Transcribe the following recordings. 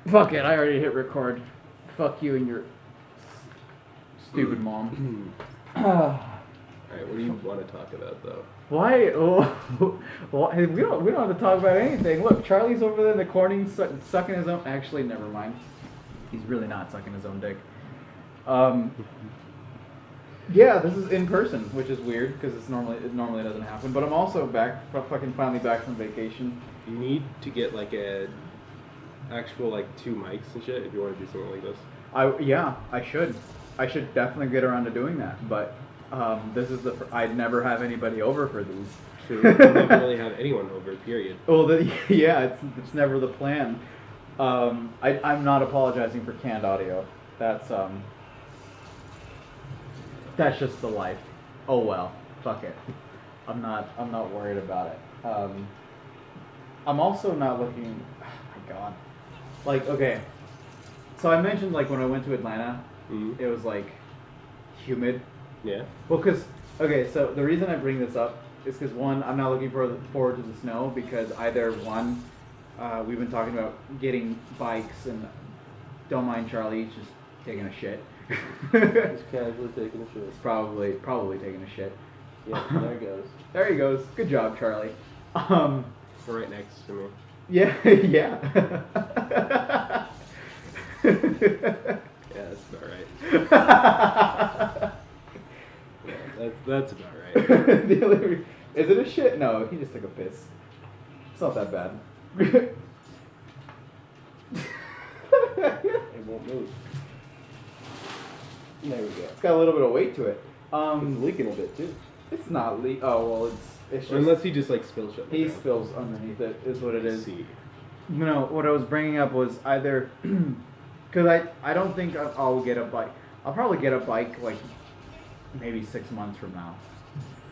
Fuck it, I already hit record. Fuck you and your stupid mom. Alright, what do you want to talk about, though? Why? Oh, well, hey, we don't have to talk about anything. Look, Charlie's over there in the corner sucking his own. Actually, never mind. He's really not sucking his own dick. Yeah, this is in person, which is weird because it normally doesn't happen. But I'm also finally back from vacation. You need to get, like, actual, like, 2 mics and shit if you want to do something like this. I should definitely get around to doing that. But this is I'd never have anybody over for these. So you never really have anyone over, period. Well, it's never the plan. I'm not apologizing for canned audio. That's just the life. Oh well, fuck it. I'm not worried about it. I'm also not looking. Oh my god. Like, okay. So I mentioned, like, when I went to Atlanta, it was like humid. Yeah. Well, okay, so the reason I bring this up is because, one, I'm not looking forward to the snow because we've been talking about getting bikes, and don't mind Charlie, he's just taking a shit. Just casually taking a shit. Probably taking a shit. Yeah, there he goes. There he goes. Good job, Charlie. Right next to me. Yeah, yeah. Yeah, that's about right. Yeah, that's about right. Is it a shit? No, he just took a piss. It's not that bad. It won't move. There we go. It's got a little bit of weight to it. It's leaking a bit too. It's not leak. Oh well, it's just. Unless he just like spills shit. He spills underneath it. Is what it is. See. No, what I was bringing up was either because I don't think I'll get a bike. I'll probably get a bike like maybe 6 months from now.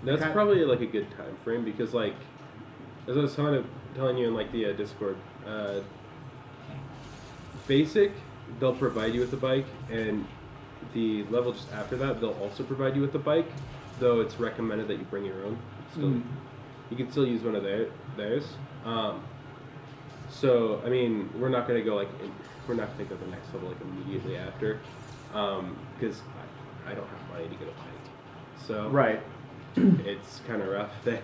That's probably like a good time frame because, like, as I was telling you in like the Discord, basic, they'll provide you with a bike, and the level just after that, they'll also provide you with a bike, though it's recommended that you bring your own. You can still use one of theirs. So I mean, we're not gonna go we're not gonna go the next level like immediately after, because I don't have money to get a bike. So Right. it's kind of rough there.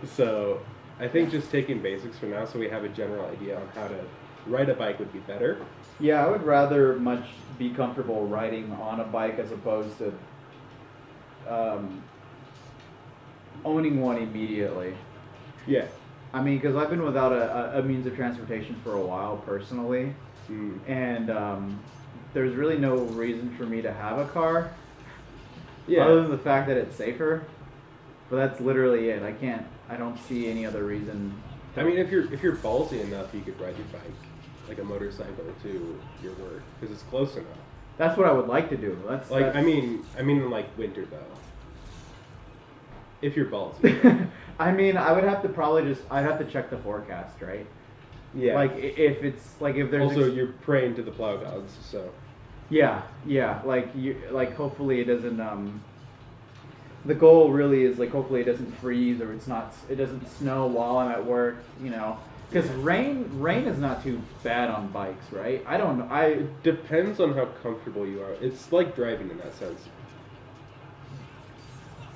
So I think just taking basics for now, so we have a general idea on how to ride a bike would be better. Yeah, I would rather much be comfortable riding on a bike as opposed to owning one immediately. Yeah. I mean, because I've been without a means of transportation for a while personally, and there's really no reason for me to have a car. Yeah. Other than the fact that it's safer, but that's literally it. I don't see any other reason. I mean, if you're ballsy enough, you could ride your bike, like a motorcycle, to your work because it's close enough. That's what I would like to do. That's I mean in like winter though. If you're ballsy. I mean, I'd have to check the forecast, right? Yeah. Like if there's also you're praying to the plow gods, so. Yeah. Hopefully it doesn't. The goal really is hopefully it doesn't freeze or it doesn't snow while I'm at work. Because rain is not too bad on bikes, right? I don't know. It depends on how comfortable you are. It's like driving in that sense.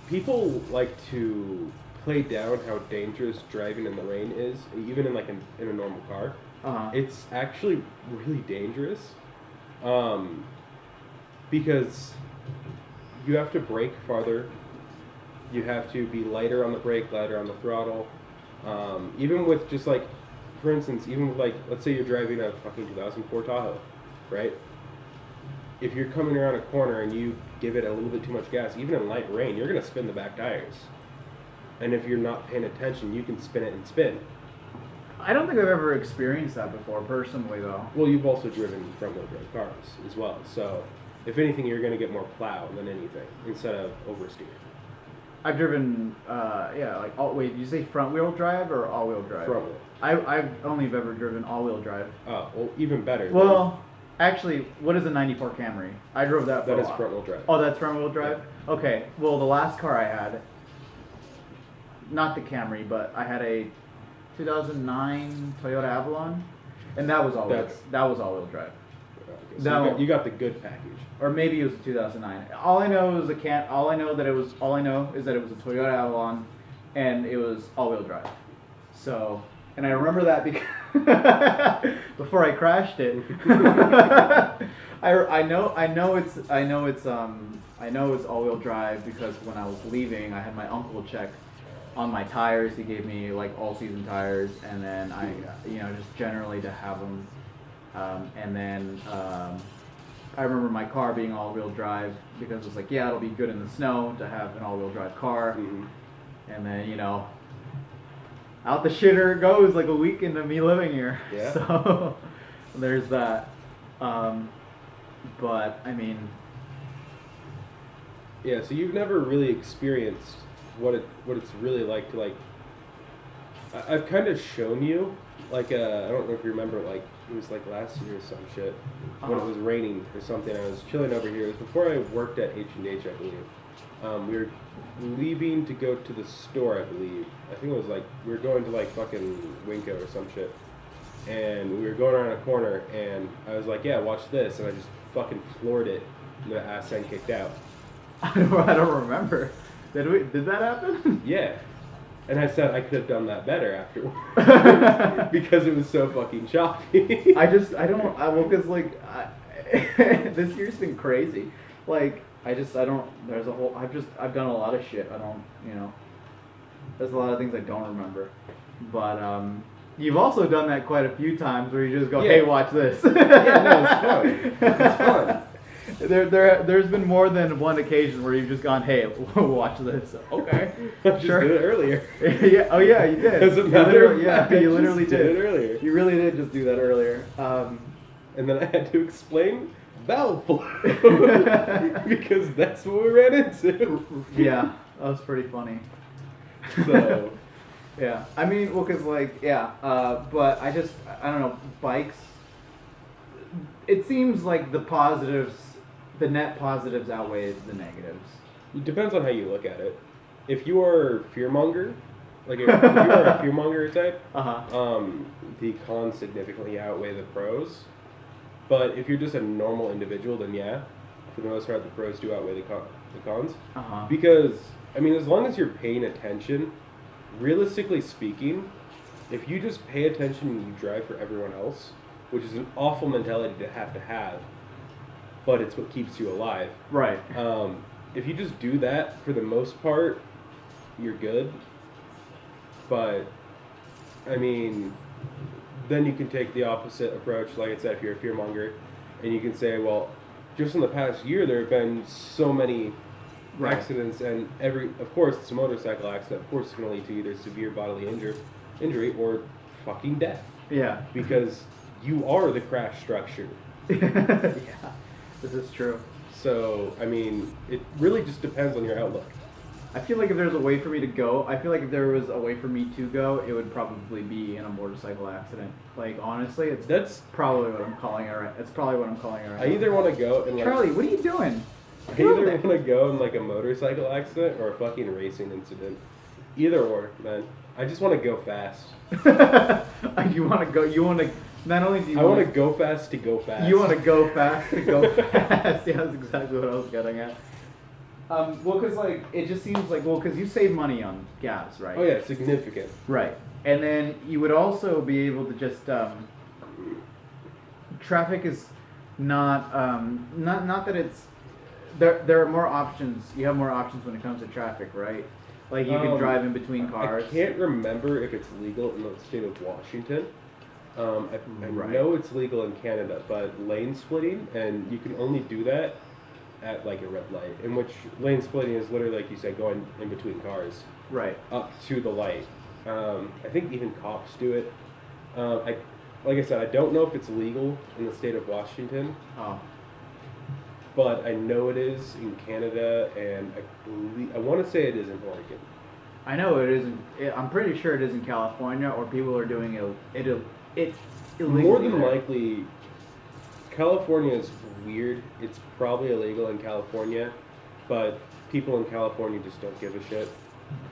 People like to play down how dangerous driving in the rain is, even in in a normal car. It's actually really dangerous, because you have to brake farther. You have to be lighter on the brake, lighter on the throttle. Even with just for instance, even with let's say you're driving a fucking 2004 Tahoe, right? If you're coming around a corner and you give it a little bit too much gas, even in light rain, you're gonna spin the back tires. And if you're not paying attention, you can spin it and spin. I don't think I've ever experienced that before, personally, though. Well, you've also driven front-wheel drive cars as well, so if anything, you're gonna get more plow than anything instead of oversteer. I've driven, wait, did you say front-wheel drive or all-wheel drive? Front-wheel. I've only ever driven all-wheel drive. Oh, well, even better. Well, actually, what is a 94 Camry? I drove that for a while. That is front-wheel drive. Oh, that's front-wheel drive? Yeah. Okay, well, the last car I had, not the Camry, but I had a 2009 Toyota Avalon. And that was all That's- that was all-wheel drive. Okay, so No. you got the good package. Or maybe it was a 2009. All I know is all I know is that it was a Toyota Avalon, and it was all-wheel drive. So, and I remember that because before I crashed it, I know it's all-wheel drive because when I was leaving, I had my uncle check on my tires. He gave me like all-season tires, and then I, just generally to have them, and then. I remember my car being all-wheel drive because it's like, yeah, it'll be good in the snow to have an all-wheel drive car. Mm-hmm. And then, out the shitter it goes like a week into me living here. Yeah. So there's that. But I mean, Yeah, so you've never really experienced what it's really like to I've kind of shown you I don't know if you remember it was like last year or some shit when it was raining or something. I was chilling over here. It was before I worked at H&H, I believe. We were leaving to go to the store, I believe. I think it was we were going to fucking Winco or some shit. And we were going around a corner and I was like, yeah, watch this, and I just fucking floored it and the ass end kicked out. I don't remember. Did that happen? Yeah. And I said I could have done that better afterwards because it was so fucking choppy. Because this year's been crazy. I've done a lot of shit. There's a lot of things I don't remember. But, you've also done that quite a few times where you just go, hey, watch this. Yeah, no, it's fun. It's fun. There's been more than one occasion where you've just gone, hey, watch this. Okay, Just sure. did it earlier. Yeah. Oh yeah, you did. Doesn't matter. You literally did it earlier. You really did just do that earlier. And then I had to explain valve flow because that's what we ran into. Yeah, that was pretty funny. So. Yeah, I mean, but I don't know, bikes. It seems like the net positives outweigh the negatives. It depends on how you look at it. If you are fearmonger, if you are a fearmonger type, the cons significantly outweigh the pros. But if you're just a normal individual, then yeah, for the most part, the pros do outweigh the cons. Because, I mean, as long as you're paying attention, realistically speaking, if you just pay attention and you drive for everyone else, which is an awful mentality to have, but it's what keeps you alive. Right. If you just do that, for the most part, you're good. But, I mean, then you can take the opposite approach. Like I said, if you're a fearmonger, and you can say, well, just in the past year, there have been so many accidents, and of course, it's a motorcycle accident. Of course, it's going to lead to either severe bodily injury or fucking death. Yeah. Because you are the crash structure. Yeah, this is true. So, I mean, it really just depends on your outlook. I feel like if there's a way for me to go, it would probably be in a motorcycle accident. Honestly, that's probably what I'm calling it right. It's probably what I'm calling it right. I either want to go and Charlie, what are you doing? I either want to go in a motorcycle accident or a fucking racing incident. Either or, man. I just want to go fast. You want to go? You want to? Not only do you I want to go fast to go fast. You want to go fast to go fast. Yeah, that's exactly what I was getting at. It just seems because you save money on gas, right? Oh yeah, significant. Right, and then you would also be able to just traffic is not that it's there are more options. You have more options when it comes to traffic, right? You can drive in between cars. I can't remember if it's legal in the state of Washington. I know it's legal in Canada, but lane splitting, and you can only do that at a red light, in which lane splitting is literally, like you said, going in between cars. Right. Up to the light. I think even cops do it. Like I said, I don't know if it's legal in the state of Washington. Oh. But I know it is in Canada, and I want to say it is in Oregon. I know it isn't. I'm pretty sure it is in California, or people are doing it. It's illegal. More than likely, California is weird. It's probably illegal in California, but people in California just don't give a shit.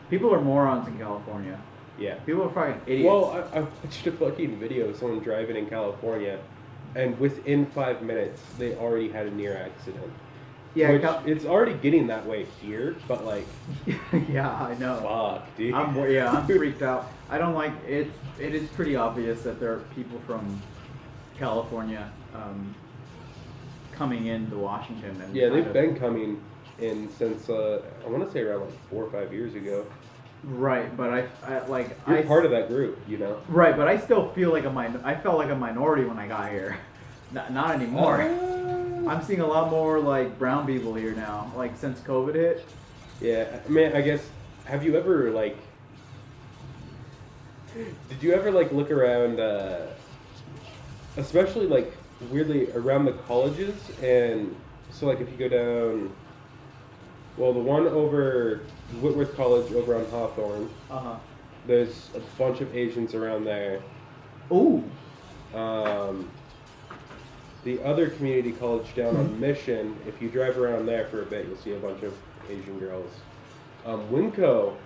People are morons in California. Yeah. People are fucking idiots. Well, I watched a fucking video of someone driving in California, and within 5 minutes, they already had a near accident. yeah, Which, it's already getting that way here, but like, yeah, I know. fuck, dude. I'm freaked out. I don't like it. It is pretty obvious that there are people from California coming into Washington. And Yeah, they've been coming in since I want to say around like 4 or 5 years ago. Right, but I like You're part of that group, you know. Right, but I still feel like I felt like a minority when I got here. Not anymore. I'm seeing a lot more like brown people here now. Like since COVID hit. Yeah, I mean, I guess. Have you ever like? Did you ever like look around, especially like weirdly around the colleges, and so like if you go down, well, the one over Whitworth College over on Hawthorne, there's a bunch of Asians around there. Ooh. The other community college down on Mission, if you drive around there for a bit, you'll see a bunch of Asian girls. Winco.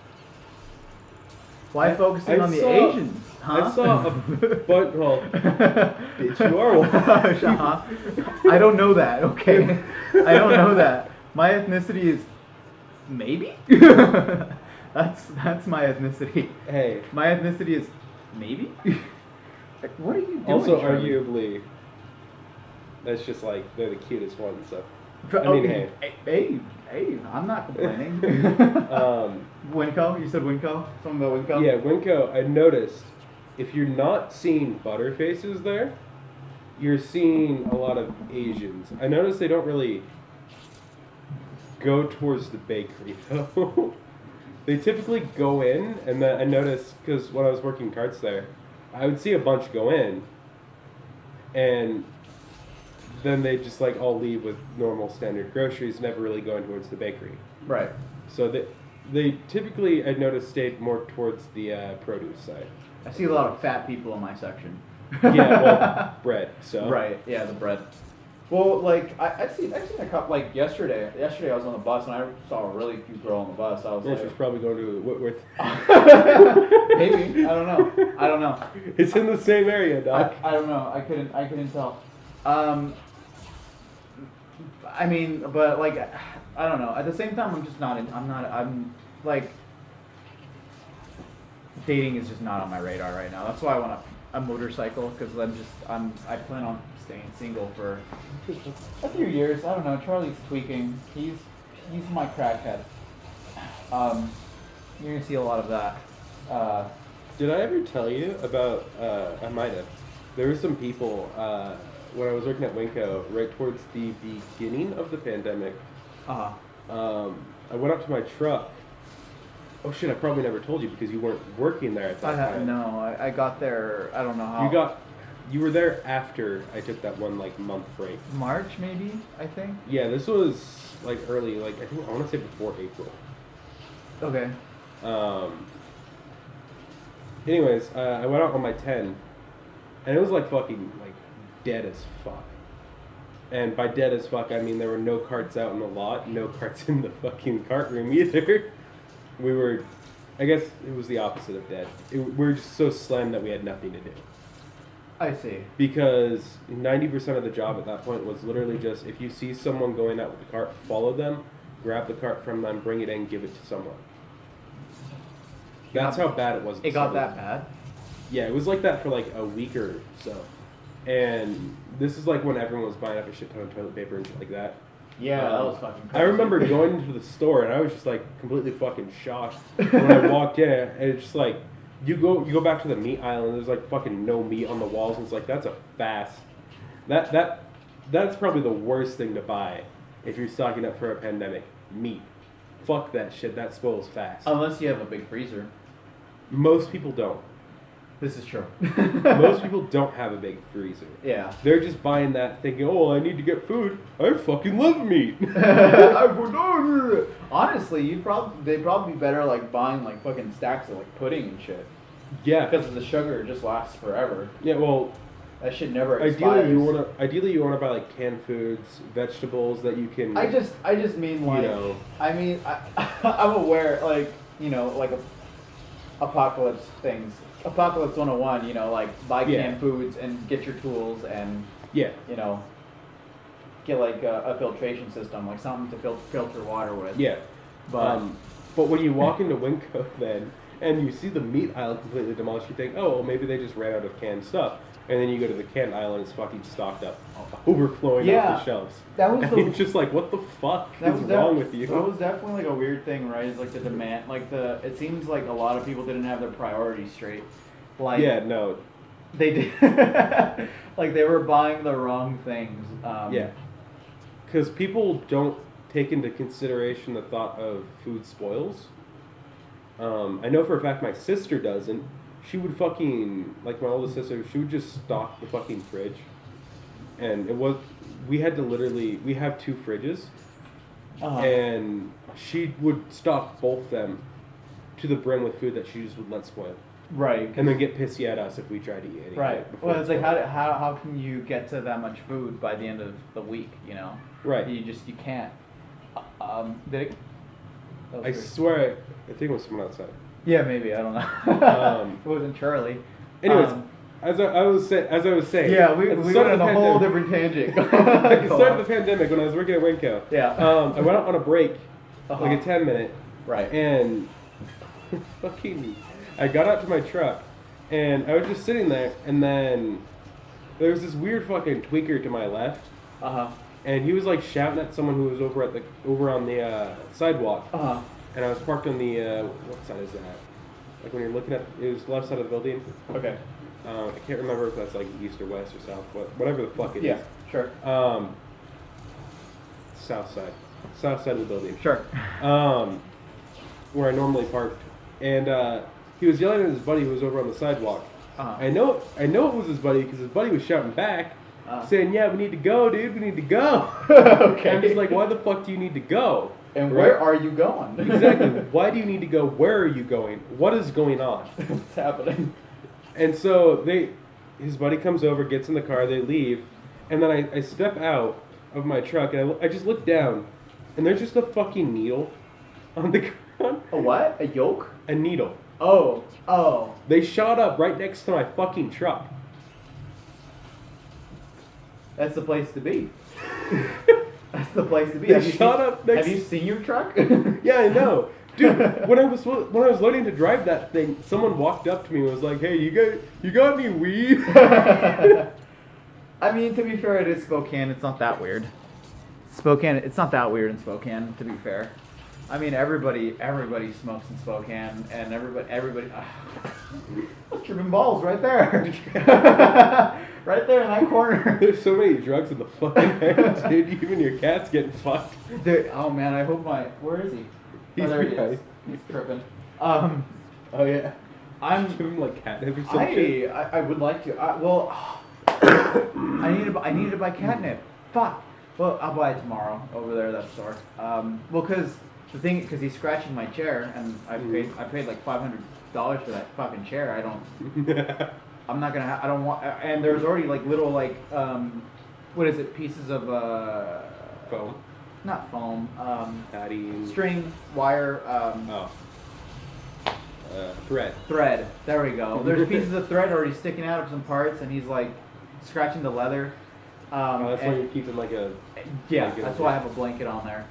Why focusing on the Asians? Huh? I saw a butt called bitch, you are one. I don't know that, okay? I don't know that. My ethnicity is maybe? That's my ethnicity. Hey. My ethnicity is maybe? Like, what are you doing? Also, Charlie? arguably, that's just like, they're the cutest ones, so. I Oh, mean, hey. Hey, I'm not complaining. Winco? You said Winco? Something about Winco? Yeah, Winco, I noticed, if you're not seeing butterfaces there, you're seeing a lot of Asians. I noticed they don't really go towards the bakery, though. They typically go in, and then I noticed, because when I was working carts there, I would see a bunch go in, and then they just like all leave with normal standard groceries, never really going towards the bakery. Right. So they typically, I noticed, stayed more towards the produce side. I see a lot of fat people in my section. Yeah, well, bread, so. Right, yeah, the bread. Well, like, I've seen a couple, like, yesterday I was on the bus and I saw a really cute girl on the bus. I was Yeah, like... she's probably going to Whitworth. Maybe, I don't know. It's in the same area, Doc. I don't know, I couldn't tell. I mean, but, like, I don't know. At the same time, I'm like, dating is just not on my radar right now. That's why I want a motorcycle, because I plan on staying single for a few years. I don't know. Charlie's tweaking. He's my crackhead. You're gonna see a lot of that. Did I ever tell you about, I might have, there were some people, when I was working at Winco, right towards the beginning of the pandemic, I went up to my truck. Oh shit, I probably never told you because you weren't working there at that time. No, I got there, I don't know how. You were there after I took that one like month break. March maybe, I think? Yeah, this was like early, like I want to say before April. Okay. Anyways, I went out on my 10, and it was like fucking like dead as fuck. And by dead as fuck, I mean there were no carts out in the lot, no carts in the fucking cart room either. We were, I guess it was the opposite of dead. We were just so slammed that we had nothing to do. I see. Because 90% of the job at that point was literally just, if you see someone going out with the cart, follow them, grab the cart from them, bring it in, give it to someone. That's how bad it was. It got that bad? Yeah, it was like that for like a week or so. And this is like when everyone was buying up a shit ton of toilet paper and shit like that. Yeah, that was fucking crazy. I remember going into the store and I was just like completely fucking shocked when I walked in, and it's just like, you go back to the meat aisle and there's like fucking no meat on the walls, and it's like, that's a fast. That's probably the worst thing to buy if you're stocking up for a pandemic. Meat. Fuck that shit, that spoils fast. Unless you have a big freezer. Most people don't. This is true. Most people don't have a big freezer. Yeah. They're just buying that thinking, oh, I need to get food. I fucking love meat. Honestly, they'd probably be better like buying like fucking stacks of like pudding and shit. Yeah. Because the sugar just lasts forever. Yeah, well, that shit never expires. Ideally you wanna buy like canned foods, vegetables that you can. I just mean like, you know. I mean I'm aware like, you know, like apocalypse things. Apocalypse 101, you know, like buy Yeah. canned foods and get your tools and, Yeah. you know, get like a filtration system, like something to filter water with. Yeah. But But when you walk into Winco then, and you see the meat aisle completely demolished, you think, oh, well, maybe they just ran out of canned stuff. And then you go to the canned aisle and it's fucking stocked up, overflowing Yeah. off the shelves. That was and the- it's just like, what the fuck that is was wrong with you? That was definitely like a weird thing, right? It's like the demand, like it seems like a lot of people didn't have their priorities straight. Like Yeah, no. they did, like they were buying the wrong things. Yeah. Because people don't take into consideration the thought of food spoils. I know for a fact my sister doesn't. She would fucking, like my oldest sister, she would just stock the fucking fridge. And we had to literally, we have 2 fridges. And she would stock both them to the brim with food that she just would let spoil. Right. And then get pissy at us if we tried to eat any. Right. Well, it's like how can you get to that much food by the end of the week? You know. Right. You can't. Did it? That was I weird. swear, I think it was someone outside. Yeah, maybe, I don't know. It wasn't Charlie. Anyways, as I was saying. Yeah, we at the went start on of the a whole pandemic- different tangent. At the start of the pandemic, when I was working at Winco, Yeah. I went out on a break, Uh-huh. like a 10-minute, Right. and fucking, I got out to my truck, and I was just sitting there, and then there was this weird fucking tweaker to my left, and he was like shouting at someone who was over on the sidewalk, and I was parked on the what side is that? Like when you're looking at it was the left side of the building. Okay. I can't remember if that's like east or west or south, but whatever the fuck it is. Yeah. Sure. South side of the building. Sure. Where I normally parked, and he was yelling at his buddy who was over on the sidewalk. I know it was his buddy because his buddy was shouting back, saying, "Yeah, we need to go, dude. We need to go." Okay. I'm just like, why the fuck do you need to go? And Right? where are you going? Exactly. Why do you need to go? Where are you going? What is going on? What's happening? And so his buddy comes over, gets in the car, they leave, and then I step out of my truck and I just look down, and there's just a fucking needle on the ground. A what? A yoke? A needle. Oh. They shot up right next to my fucking truck. That's the place to be. That's the place to be. They Have you shot seen- up next- Have you seen your truck? Yeah, I know. Dude, when I was learning to drive that thing, someone walked up to me and was like, "Hey, you got any weed?" I mean, to be fair, it is Spokane. It's not that weird. Spokane. It's not that weird in Spokane, to be fair. I mean, everybody smokes in Spokane, and everybody. Tripping balls right there, right there in that corner. There's so many drugs in the fucking house, dude. Even your cat's getting fucked. Dude, oh man, I hope where is he? He's there he behind. is. He's tripping. Oh yeah. I'm. Give him like catnip or some shit. I would like to. I need to buy catnip. Fuck. Well, I'll buy it tomorrow over there at that store. Well, because he's scratching my chair, and I paid like $500 for that fucking chair. I'm not gonna. I don't want. And there's already like little like what is it? Pieces of Foam. Not foam. Patty. String, wire. Thread. Thread. There we go. There's pieces of thread already sticking out of some parts, and he's like scratching the leather. That's why and- you're keeping like a. Yeah, blanket that's on why I it. have a blanket on there.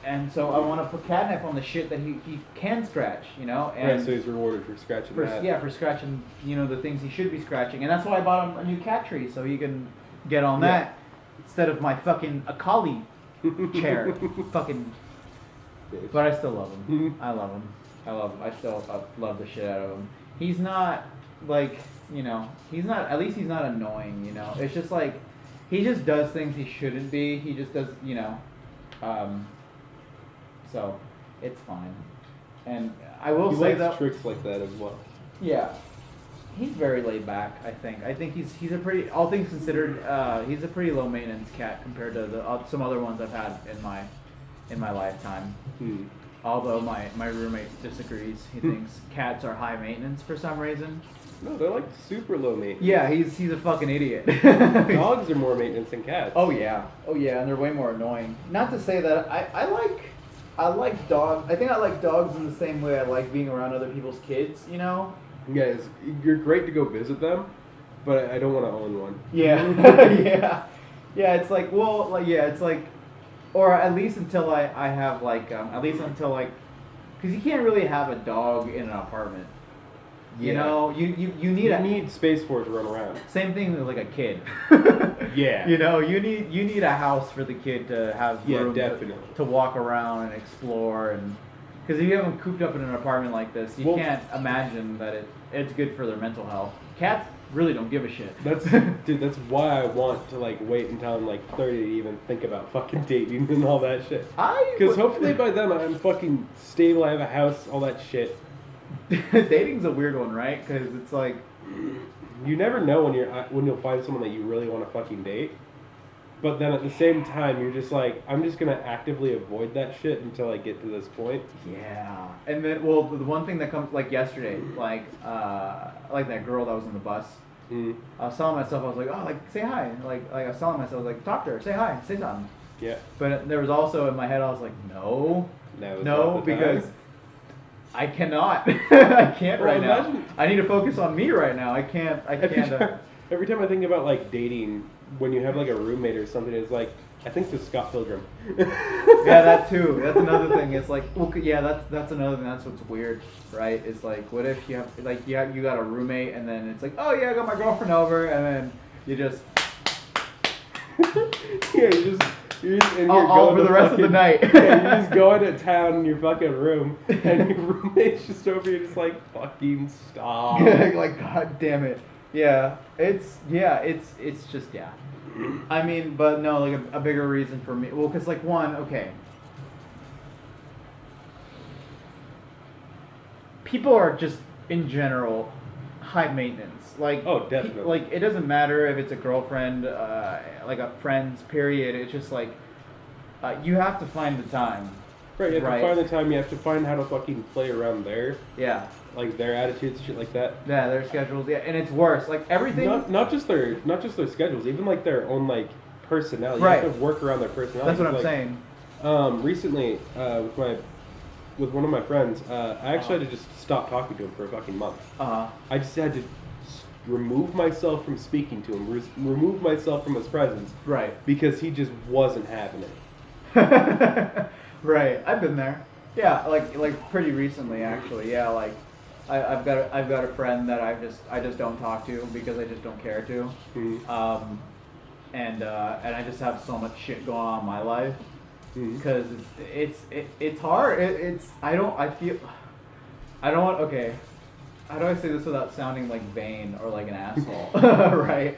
And so I want to put catnip on the shit that he can scratch, you know. And Right, so he's rewarded for scratching that. for scratching, you know, the things he should be scratching, and that's why I bought him a new cat tree so he can get on Yeah. that instead of my fucking Akali chair. Fucking. Bitch. But I still love him. I love him. I still love the shit out of him. He's not like, you know, at least he's not annoying, you know. It's just like he just does things he shouldn't be. He just does, you know. So it's fine. And I will He say likes that tricks like that as well. yeah, he's very laid back. I think he's a pretty, all things considered, he's a pretty low maintenance cat compared to some other ones I've had in my lifetime. Although my roommate disagrees. He thinks cats are high maintenance for some reason. No, they're like super low maintenance. Yeah, he's a fucking idiot. Dogs are more maintenance than cats. Oh yeah, and they're way more annoying. Not to say that I like I like dogs. I think I like dogs in the same way I like being around other people's kids. You know. Yeah, you're great to go visit them, but I don't want to own one. Yeah. Yeah. Yeah. It's like it's like, or at least until I have like at least until like, because you can't really have a dog in an apartment. You Yeah. know, you need space for it to run around. Same thing with like a kid. Yeah. You know, you need a house for the kid to have room definitely. to walk around and explore, and because if you have them cooped up in an apartment like this, you can't imagine that it's good for their mental health. Cats really don't give a shit. That's why I want to like wait until I'm like 30 to even think about fucking dating and all that shit. Because hopefully by then I'm fucking stable, I have a house, all that shit. Dating's a weird one, right? Because it's like you never know when you'll find someone that you really want to fucking date. But then at the same time, you're just like, I'm just gonna actively avoid that shit until I get to this point. Yeah. And then, well, the one thing that comes like yesterday, like that girl that was on the bus. Mm. I was telling myself, I was like, oh, like say hi. Like I was telling myself, like talk to her, say hi, say something. Yeah. But there was also in my head, I was like, no, because I cannot. I can't right now. I need to focus on me right now. I can't. Every time I think about like dating, when you have like a roommate or something, it's like I think to Scott Pilgrim. Yeah, that too. That's another thing. It's like, well, yeah, that's another thing. That's what's weird, right? It's like, what if you have like you got a roommate and then it's like, oh yeah, I got my girlfriend over, and then you just you're just and you're going for the rest of the night. Yeah, you're just going to town in your fucking room, and your roommate's just over here, just like fucking stop. Like, god damn it. Yeah, it's just yeah. I mean, but no, like a bigger reason for me. Well, because like okay. People are just in general high maintenance. Like, oh, definitely. Like it doesn't matter if it's a girlfriend, like a friend's. Period. It's just like you have to find the time. Right, you have to find the time. You have to find how to fucking play around there. Yeah. Like their attitudes, shit like that. Yeah, their schedules. Yeah, and it's worse. Like everything. Not just their schedules, even like their own like personality. Right. You have to work around their personality. That's what I'm saying. Recently, with one of my friends, I actually had to just stop talking to him for a fucking month. I just had to remove myself from speaking to him, remove myself from his presence. Right. Because he just wasn't having it. Right. I've been there. Yeah, like pretty recently actually. Yeah, like I've got a friend that I just don't talk to because I just don't care to. Mm-hmm. And I just have so much shit going on in my life because it's hard. Okay. How do I say this without sounding like vain or like an asshole? Right.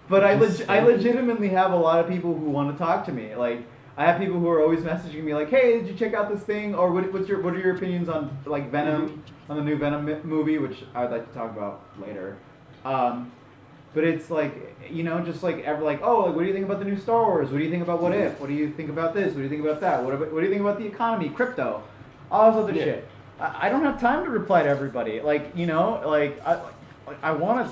But I legitimately have a lot of people who want to talk to me. Like I have people who are always messaging me like, "Hey, did you check out this thing?" Or what are your opinions on like Venom, on the new Venom movie, which I would like to talk about later. But it's like, you know, just like oh, like what do you think about the new Star Wars? What do you think about What If? What do you think about this? What do you think about that? What do you think about the economy, crypto, all this other shit? I don't have time to reply to everybody. Like, you know, like I want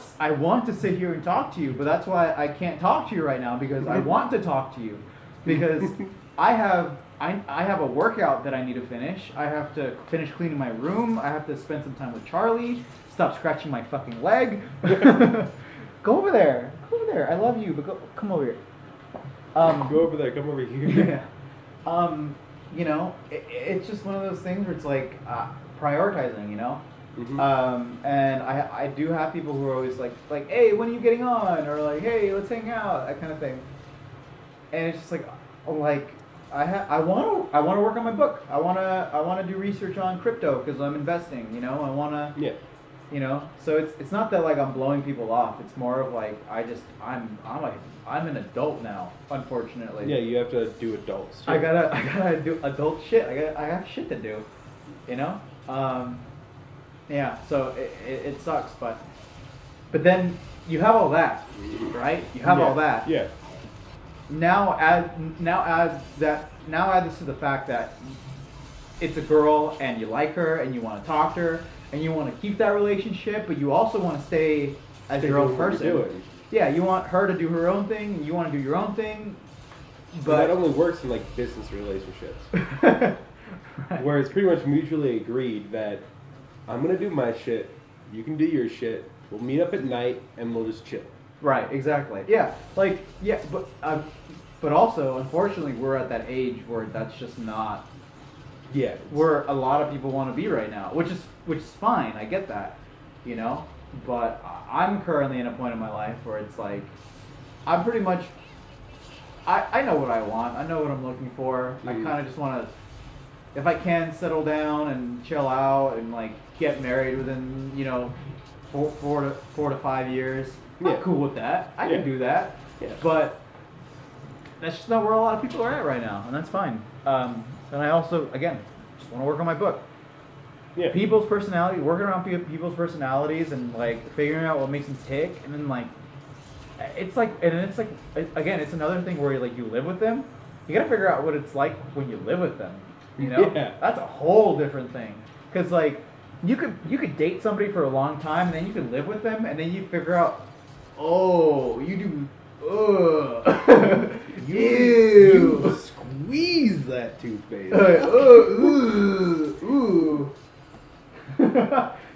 to sit here and talk to you, but that's why I can't talk to you right now because I want to talk to you. Because I have a workout that I need to finish. I have to finish cleaning my room. I have to spend some time with Charlie. Stop scratching my fucking leg. Go over there. I love you, but come over here. Go over there. Come over here. Yeah. You know, it's just one of those things where it's like prioritizing. You know. Mm-hmm. And I do have people who are always like, hey, when are you getting on? Or like, hey, let's hang out. That kind of thing. And it's just like I want to work on my book. I want to do research on crypto because I'm investing. You know, I want to. Yeah. You know, so it's not that like I'm blowing people off. It's more of like I'm an adult now. Unfortunately. Yeah, you have to do adult stuff. I gotta do adult shit. I have shit to do. You know. Yeah. So it sucks, but then you have all that, right? You have all that. Yeah. Now add this to the fact that it's a girl and you like her and you want to talk to her and you want to keep that relationship, but you also want to stay as your own person. Yeah, you want her to do her own thing, and you want to do your own thing. But that only works in like business relationships. Right. where it's pretty much mutually agreed that I'm gonna do my shit, you can do your shit. We'll meet up at night and we'll just chill. Right, exactly. Yeah, like yeah, but also, unfortunately, we're at that age where that's just not Yeah. it's- where a lot of people want to be right now, which is fine. I get that, you know. But I'm currently in a point in my life where it's like I'm pretty much I know what I want. I know what I'm looking for. I Mhm. kind of just want to, if I can, settle down and chill out and like get married within four to 5 years. I'm Yeah. cool with that. I Yeah. can do that. Yeah. But that's just not where a lot of people are at right now, and that's fine. And I also, again, just want to work on my book. Yeah. People's personality, working around people's personalities, and like figuring out what makes them tick, and then like, it's like, and it's like, again, it's another thing where like you live with them. You gotta figure out what it's like when you live with them. You know, Yeah. that's a whole different thing. Cause like, you could date somebody for a long time, and then you could live with them, and then you figure out, oh, you do. You squeeze that toothpaste. Ooh.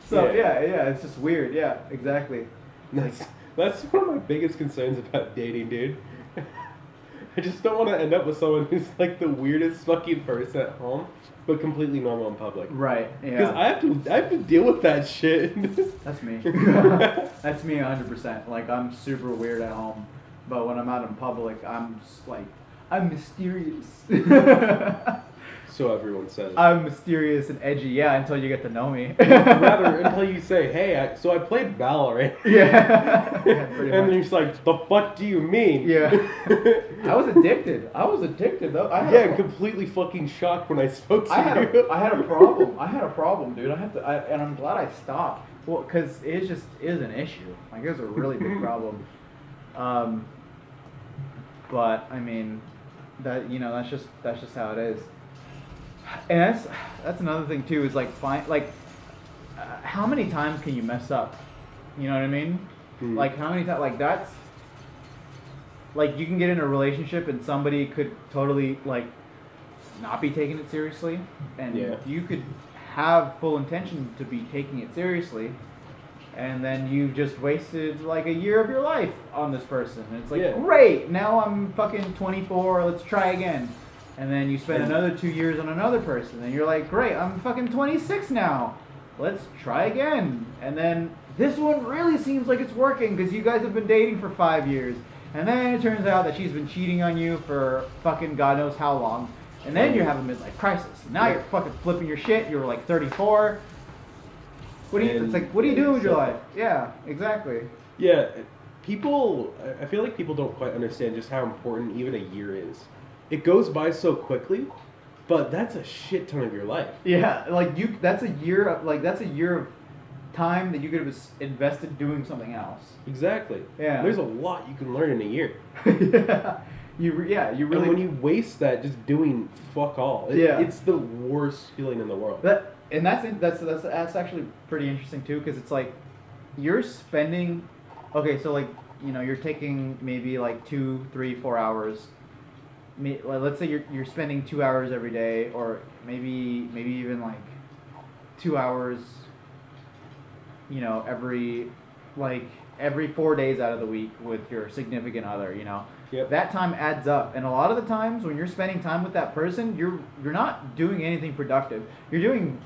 So Yeah. yeah, it's just weird. Yeah, exactly. That's one of my biggest concerns about dating, dude. I just don't want to end up with someone who's like the weirdest fucking person at home, but completely normal in public. Right. Because Yeah. I have to deal with that shit. That's me. That's me 100%. Like I'm super weird at home, but when I'm out in public, I'm just like I'm mysterious. So everyone says. I'm mysterious and edgy. Yeah, until you get to know me. Rather until you say, "Hey, so I played Valorant." Yeah. Yeah, pretty And then much. you're just like, "The fuck do you mean?" Yeah. I was addicted. Though. Yeah, completely fucking shocked when I spoke to I had you. a problem. I had a problem, dude. And I'm glad I stopped. Well, because it just is an issue. Like it was a really big problem. But I mean, that's just how it is. And that's another thing too. Is like how many times can you mess up? You know what I mean? Mhm. Like how many times? Like that's like you can get in a relationship and somebody could totally like not be taking it seriously, and Yeah. you could have full intention to be taking it seriously, and then you just wasted like a year of your life on this person. And it's like, Yeah. great, now I'm fucking 24, let's try again. And then you spend another 2 years on another person, and you're like, great, I'm fucking 26 now, let's try again. And then this one really seems like it's working because you guys have been dating for 5 years. And then it turns out that she's been cheating on you for fucking God knows how long. And then you have a midlife crisis. Now you're fucking flipping your shit. You're like 34. What do you? It's like, what do you do with your life? Yeah, exactly. Yeah, I feel like people don't quite understand just how important even a year is. It goes by so quickly, but that's a shit ton of your life. Yeah, like that's a year of time that you could have invested doing something else. Exactly. Yeah. There's a lot you can learn in a year. Yeah. You really. And when you waste that just doing fuck all, Yeah. it's the worst feeling in the world. That's actually pretty interesting too, because it's like you're spending. Okay, so like you're taking maybe like 2, 3, 4 hours. Let's say you're spending 2 hours every day, or maybe even like 2 hours. Every 4 days out of the week with your significant other. Yep. That time adds up, and a lot of the times when you're spending time with that person, you're not doing anything productive. You're doing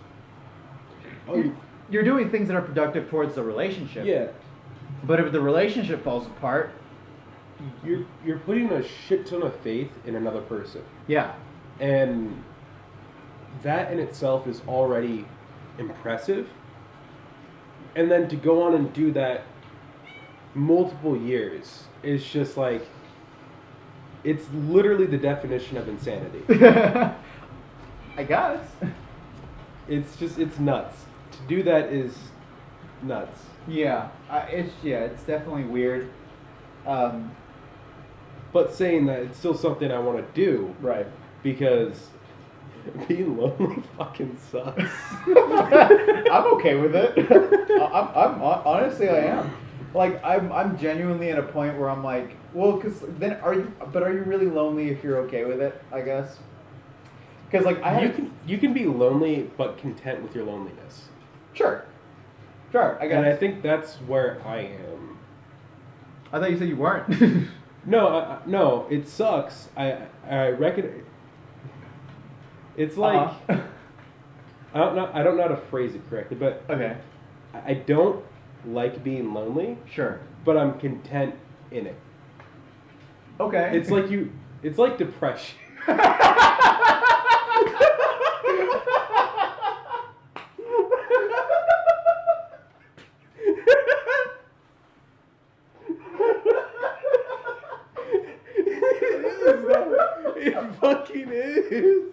you're doing things that are productive towards the relationship. Yeah. But if the relationship falls apart, You're putting a shit ton of faith in another person. yeah, And that in itself is already impressive. And then to go on and do that multiple years is just like, it's literally the definition of insanity. I guess. It's nuts. To do that is nuts. Yeah, it's definitely weird. But saying that, it's still something I want to do Right. because being lonely fucking sucks. I'm okay with it. I'm honestly I am. Like I'm genuinely at a point where I'm like, well, because then are you really lonely if you're okay with it? I guess. Because like I had you can be lonely but content with your loneliness. sure, I guess. And I think that's where I am. I thought you said you weren't. No, no, it sucks. I reckon it's like Uh-huh. I don't know how to phrase it correctly, but Okay. I don't like being lonely, Sure. but I'm content in it. Okay. It's like depression. It fucking is.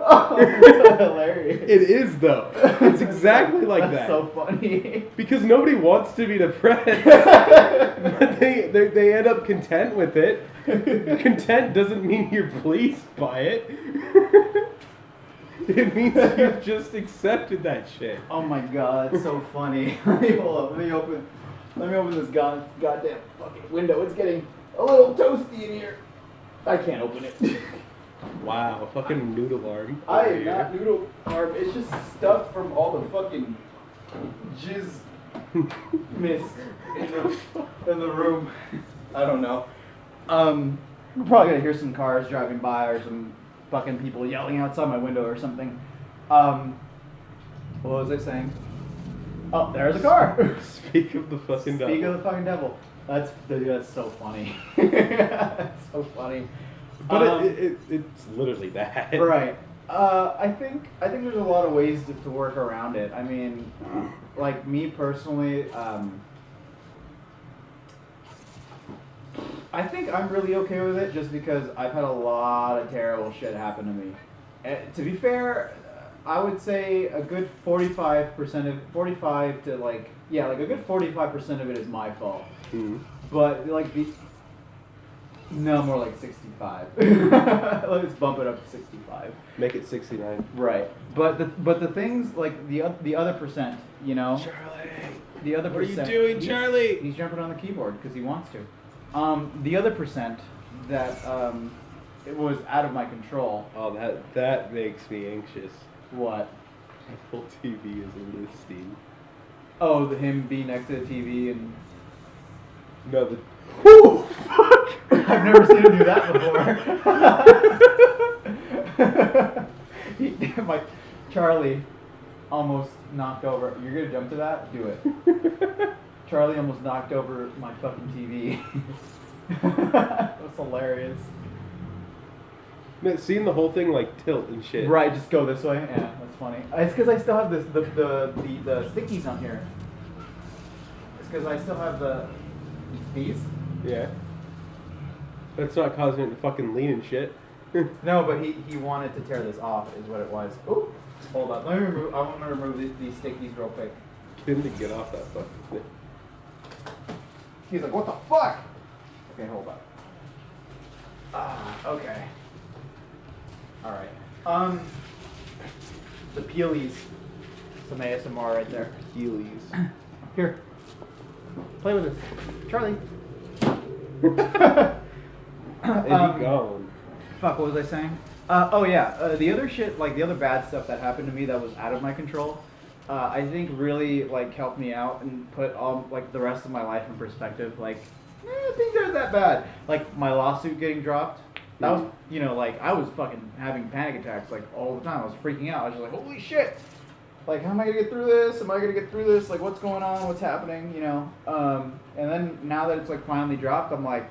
Oh, that's hilarious. It is though. It's exactly like That's that. so funny. Because nobody wants to be depressed, but they end up content with it. Content doesn't mean you're pleased by it. It means you've just accepted that shit. Oh my god, it's so funny. Hold up, let me open this goddamn fucking window. It's getting a little toasty in here. I can't open it. Wow, fucking noodle arm. I am not noodle arm. It's just stuff from all the fucking jizz mist in the room. I don't know. We're probably gonna hear some cars driving by or some fucking people yelling outside my window or something. What was I saying? Oh, there's a car. Speak of the fucking devil. Speak of the fucking devil. That's so funny. That's so funny. But it's literally that. Right. I think there's a lot of ways to work around it. I mean, like me personally, I think I'm really okay with it just because I've had a lot of terrible shit happen to me. And to be fair, I would say a good 45% of 45 to like a good 45% of it is my fault. Mm-hmm. But like no, more like 65. Let's bump it up to 65. Make it 69. Right. But the things like the other percent, you know. Charlie. The other What are you percent. doing, Charlie? He's jumping on the keyboard because he wants to. The other percent that it was out of my control. Oh, that makes me anxious. What? Apple TV is listing. Oh, him being next to the TV and. No, the. Whew, fuck! I've never seen him do that before. My Charlie almost knocked over. You're gonna jump to that? Do it. Charlie almost knocked over my fucking TV. That's hilarious. Man, seeing the whole thing like tilt and shit. Right, just go this way. Yeah, that's funny. It's because I still have the stickies on here. It's because I still have these. Yeah. That's not causing it to fucking lean and shit. No, but he wanted to tear this off, is what it was. Ooh, hold up. I want to remove these stickies real quick. Get him to get off that fucking thing. He's like, what the fuck? Okay, hold up. Okay. Alright. The peelies. Some ASMR right there. Heelys. Here. Play with this. Charlie. And he gone. Fuck, what was I saying? Oh yeah, the other shit, like the other bad stuff that happened to me that was out of my control, I think really like helped me out and put all like the rest of my life in perspective. Like, things aren't that bad. Like my lawsuit getting dropped. That was, you know, like I was fucking having panic attacks like all the time. I was freaking out. I was just like, holy shit! Like, how am I gonna get through this? Am I gonna get through this? Like, what's going on? What's happening? You know. And then now that it's like finally dropped, I'm like,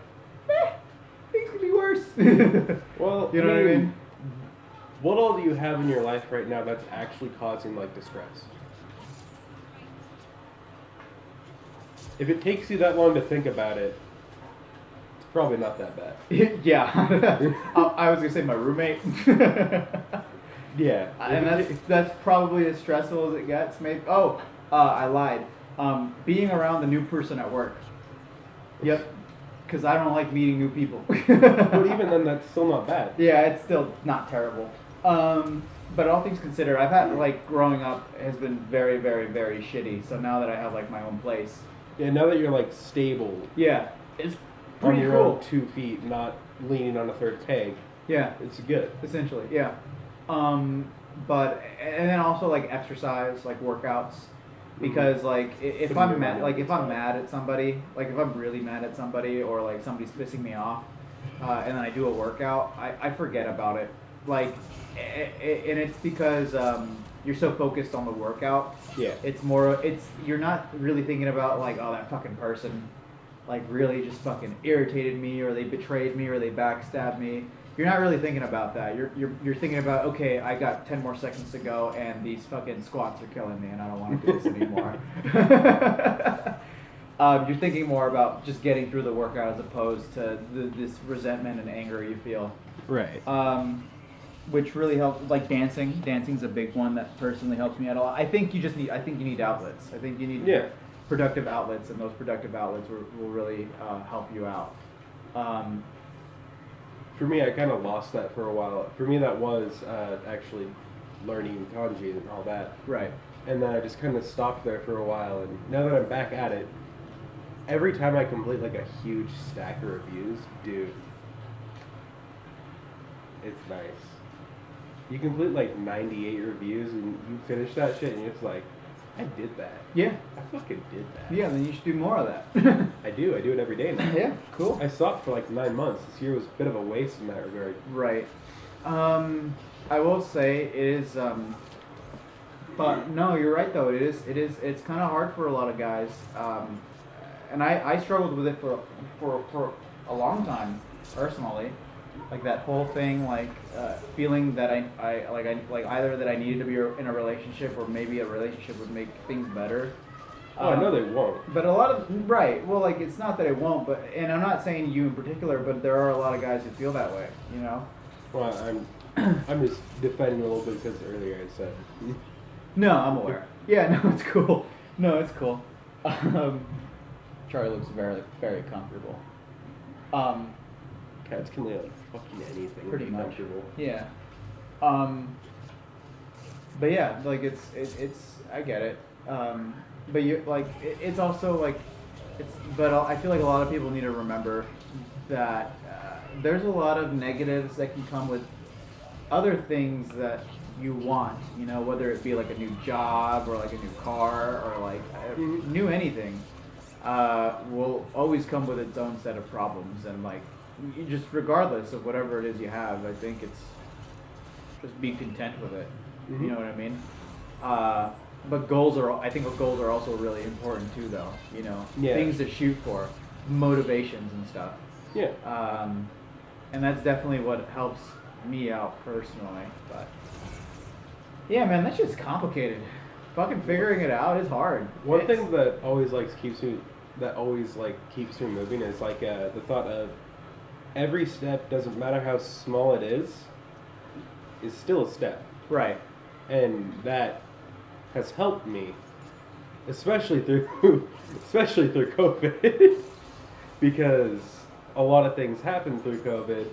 things could be worse. Well, you know what I mean? What all do you have in your life right now that's actually causing like distress? If it takes you that long to think about it, it's probably not that bad. Yeah. I was gonna say my roommate. Yeah. And that's probably as stressful as it gets. Maybe. Oh, I lied. Being around the new person at work. Yep. Because I don't like meeting new people. But even then, that's still not bad. Yeah, it's still not terrible. But all things considered, I've had like growing up has been very, very, very shitty. So now that I have like my own place, Yeah, now that you're like stable Yeah, it's on pretty your cool. own 2 feet, not leaning on a third peg, Yeah, it's good. essentially, yeah. But and then also like exercise, like workouts, because like if Putting I'm your mad, mind like in if I'm spot. mad at somebody, like if I'm really mad at somebody or like somebody's pissing me off, and then I do a workout, I forget about it. Like, and it's because you're so focused on the workout. Yeah. It's you're not really thinking about like, oh, that fucking person like really just fucking irritated me or they betrayed me or they backstabbed me. You're not really thinking about that. You're thinking about, okay, I got 10 more seconds to go and these fucking squats are killing me and I don't want to do this anymore. You're thinking more about just getting through the workout as opposed to this resentment and anger you feel. Right. Which really helps, like dancing. Dancing's a big one that personally helps me out a lot. I think you need outlets. I think you need productive outlets, and those productive outlets will really help you out. For me, I kind of lost that for a while. For me, that was actually learning kanji and all that. Right. And then I just kind of stopped there for a while. And now that I'm back at it, every time I complete like a huge stack of reviews, dude, it's nice. You complete like 98 reviews and you finish that shit and it's like, I did that. Yeah. I fucking did that. Yeah, then you should do more of that. I do it every day now. Yeah, cool. I stopped for like 9 months. This year was a bit of a waste in that regard. Right. I will say it is, but no, you're right though. It's kind of hard for a lot of guys. And I struggled with it for a long time, personally. Like that whole thing, like feeling that I either that I needed to be in a relationship or maybe a relationship would make things better. Oh, I know they won't. But a lot of right. Well, like it's not that it won't, but and I'm not saying you in particular, but there are a lot of guys who feel that way. You know. Well, I'm just defending a little bit because earlier I said. No, I'm aware. Yeah, no, it's cool. No, it's cool. Charlie looks very, very comfortable. Cats can lay on fucking anything. Pretty be much. comfortable. Yeah. But yeah, like it's I get it. But you like it's also like but I feel like a lot of people need to remember that there's a lot of negatives that can come with other things that you want, you know, whether it be like a new job or like a new car or like new anything, will always come with its own set of problems. And like you just regardless of whatever it is you have, I think it's just be content with it. You know what I mean? But I think goals are also really important too, though. You know, things to shoot for, motivations and stuff. Yeah. And that's definitely what helps me out personally. But yeah, man, that's just complicated. Fucking figuring it out is hard. One thing that always keeps me moving is like the thought of every step, doesn't matter how small it is still a step. Right. And that has helped me, especially through COVID, because a lot of things happen through COVID.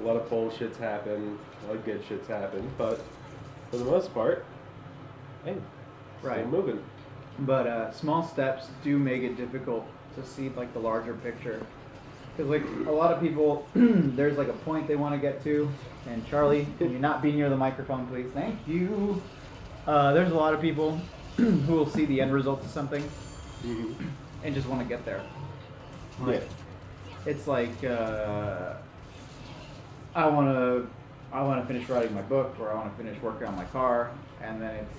A lot of bullshits happen, a lot of good shits happen, but for the most part, hey, still moving. But small steps do make it difficult to see like the larger picture. Because like a lot of people, there's like a point they want to get to, and Charlie, can you not be near the microphone, please? Thank you. There's a lot of people who will see the end result of something and just want to get there. Like, it's like I want to finish writing my book, or I want to finish working on my car, and then it's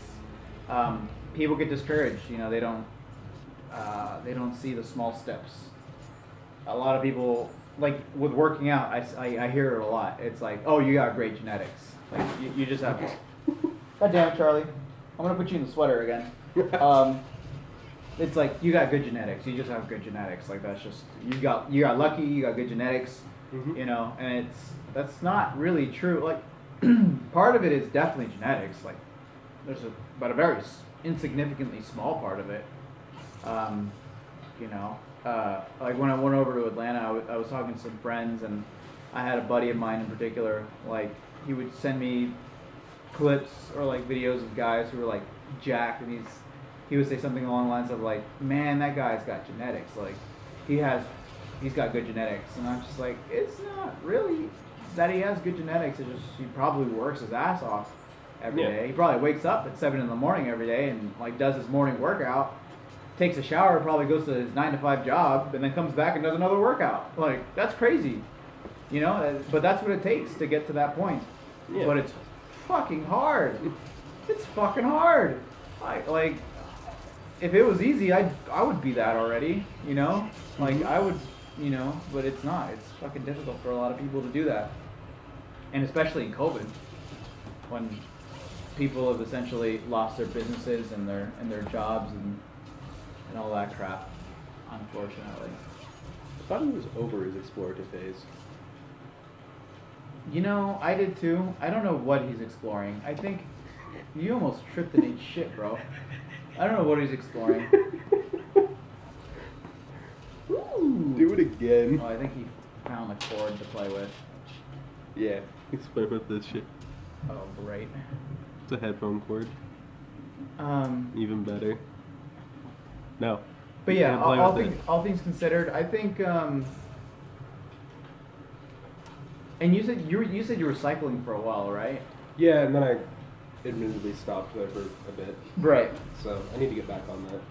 people get discouraged. You know, they don't see the small steps. A lot of people, like with working out, I hear it a lot. It's like, oh, you got great genetics. Like you just have. God damn it, Charlie! I'm gonna put you in the sweater again. It's like you got good genetics. You just have good genetics. Like that's just you got lucky. You got good genetics. You know, and that's not really true. Like part of it is definitely genetics. Like there's but a very insignificantly small part of it. You know, like when I went over to Atlanta, I was talking to some friends, and I had a buddy of mine in particular. Like he would send me clips or like videos of guys who were like jacked, and he would say something along the lines of like, "Man, that guy's got genetics. Like, he's got good genetics." And I'm just like, it's not really that he has good genetics. It's just he probably works his ass off every day. He probably wakes up at 7 in the morning every day and like does his morning workout, takes a shower, probably goes to his 9 to 5 job, and then comes back and does another workout. Like, that's crazy, you know. But that's what it takes to get to that point. Yeah. But it's fucking hard. It's fucking hard. Like, if it was easy, I would be that already, you know? Like, I would, you know, but it's not. It's fucking difficult for a lot of people to do that. And especially in COVID, when people have essentially lost their businesses and their jobs and all that crap, unfortunately. I thought he was over his explorative phase. You know, I did too. I don't know what he's exploring. I think you almost tripped and ate shit, bro. I don't know what he's exploring. Ooh. Do it again. Oh, I think he found a chord to play with. Yeah, he's playing with this shit. Oh, great. It's a headphone cord. Even better. No. But You yeah, can't play with it. all things considered, I think. And you said you were cycling for a while, right? Yeah, and then I admittedly stopped there for a bit. Right. So I need to get back on that.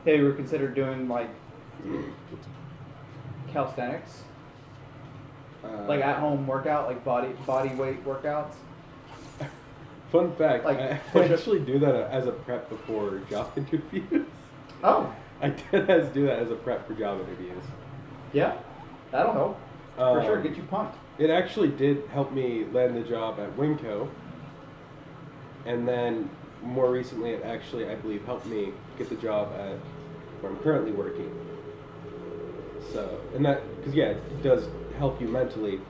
Have you ever considered doing like calisthenics, like at home workout, like body weight workouts? Fun fact, Like, I push-up- actually do that as a prep before job interviews. Oh, I did do that as a prep for job interviews. yeah, that'll help for sure. Get you pumped. It actually did help me land the job at Winco. And then more recently, it actually, I believe, helped me get the job at where I'm currently working. So, and that, because yeah, it does help you mentally,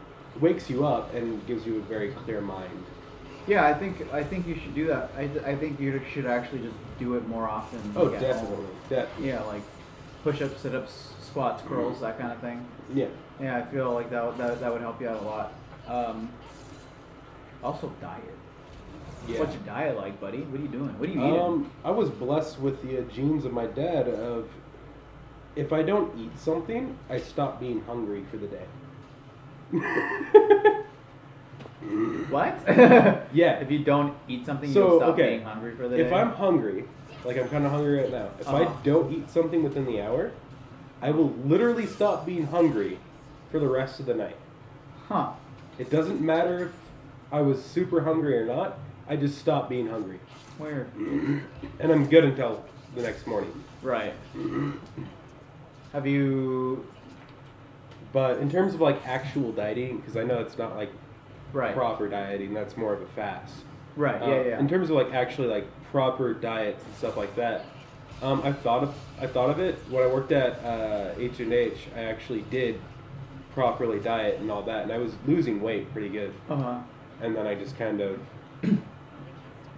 wakes you up and gives you a very clear mind. Yeah, I think you should do that. I think you should actually just do it more often. Oh, like, at home. definitely, definitely. Yeah, like push-ups, sit-ups, squats, curls, that kind of thing. Yeah. Yeah, I feel like that would help you out a lot. Also, diet. Yeah. What's your diet like, buddy? What are you doing? What are you eating? I was blessed with the genes of my dad of if I don't eat something, I stop being hungry for the day. What? Yeah. If you don't eat something, So, you'll stop okay, being hungry for the day? if I'm hungry, like I'm kind of hungry right now, if I don't eat something within the hour, I will literally stop being hungry for the rest of the night. Huh. It doesn't matter if I was super hungry or not, I just stop being hungry. Weird. And I'm good until the next morning. Right. Have you... But in terms of like actual dieting, because I know it's not like Right. proper dieting, that's more of a fast. Right, yeah. In terms of like actually like proper diets and stuff like that, I thought of it when I worked at H&H. I actually did properly diet and all that, and I was losing weight pretty good. Uh-huh. And then I just kind of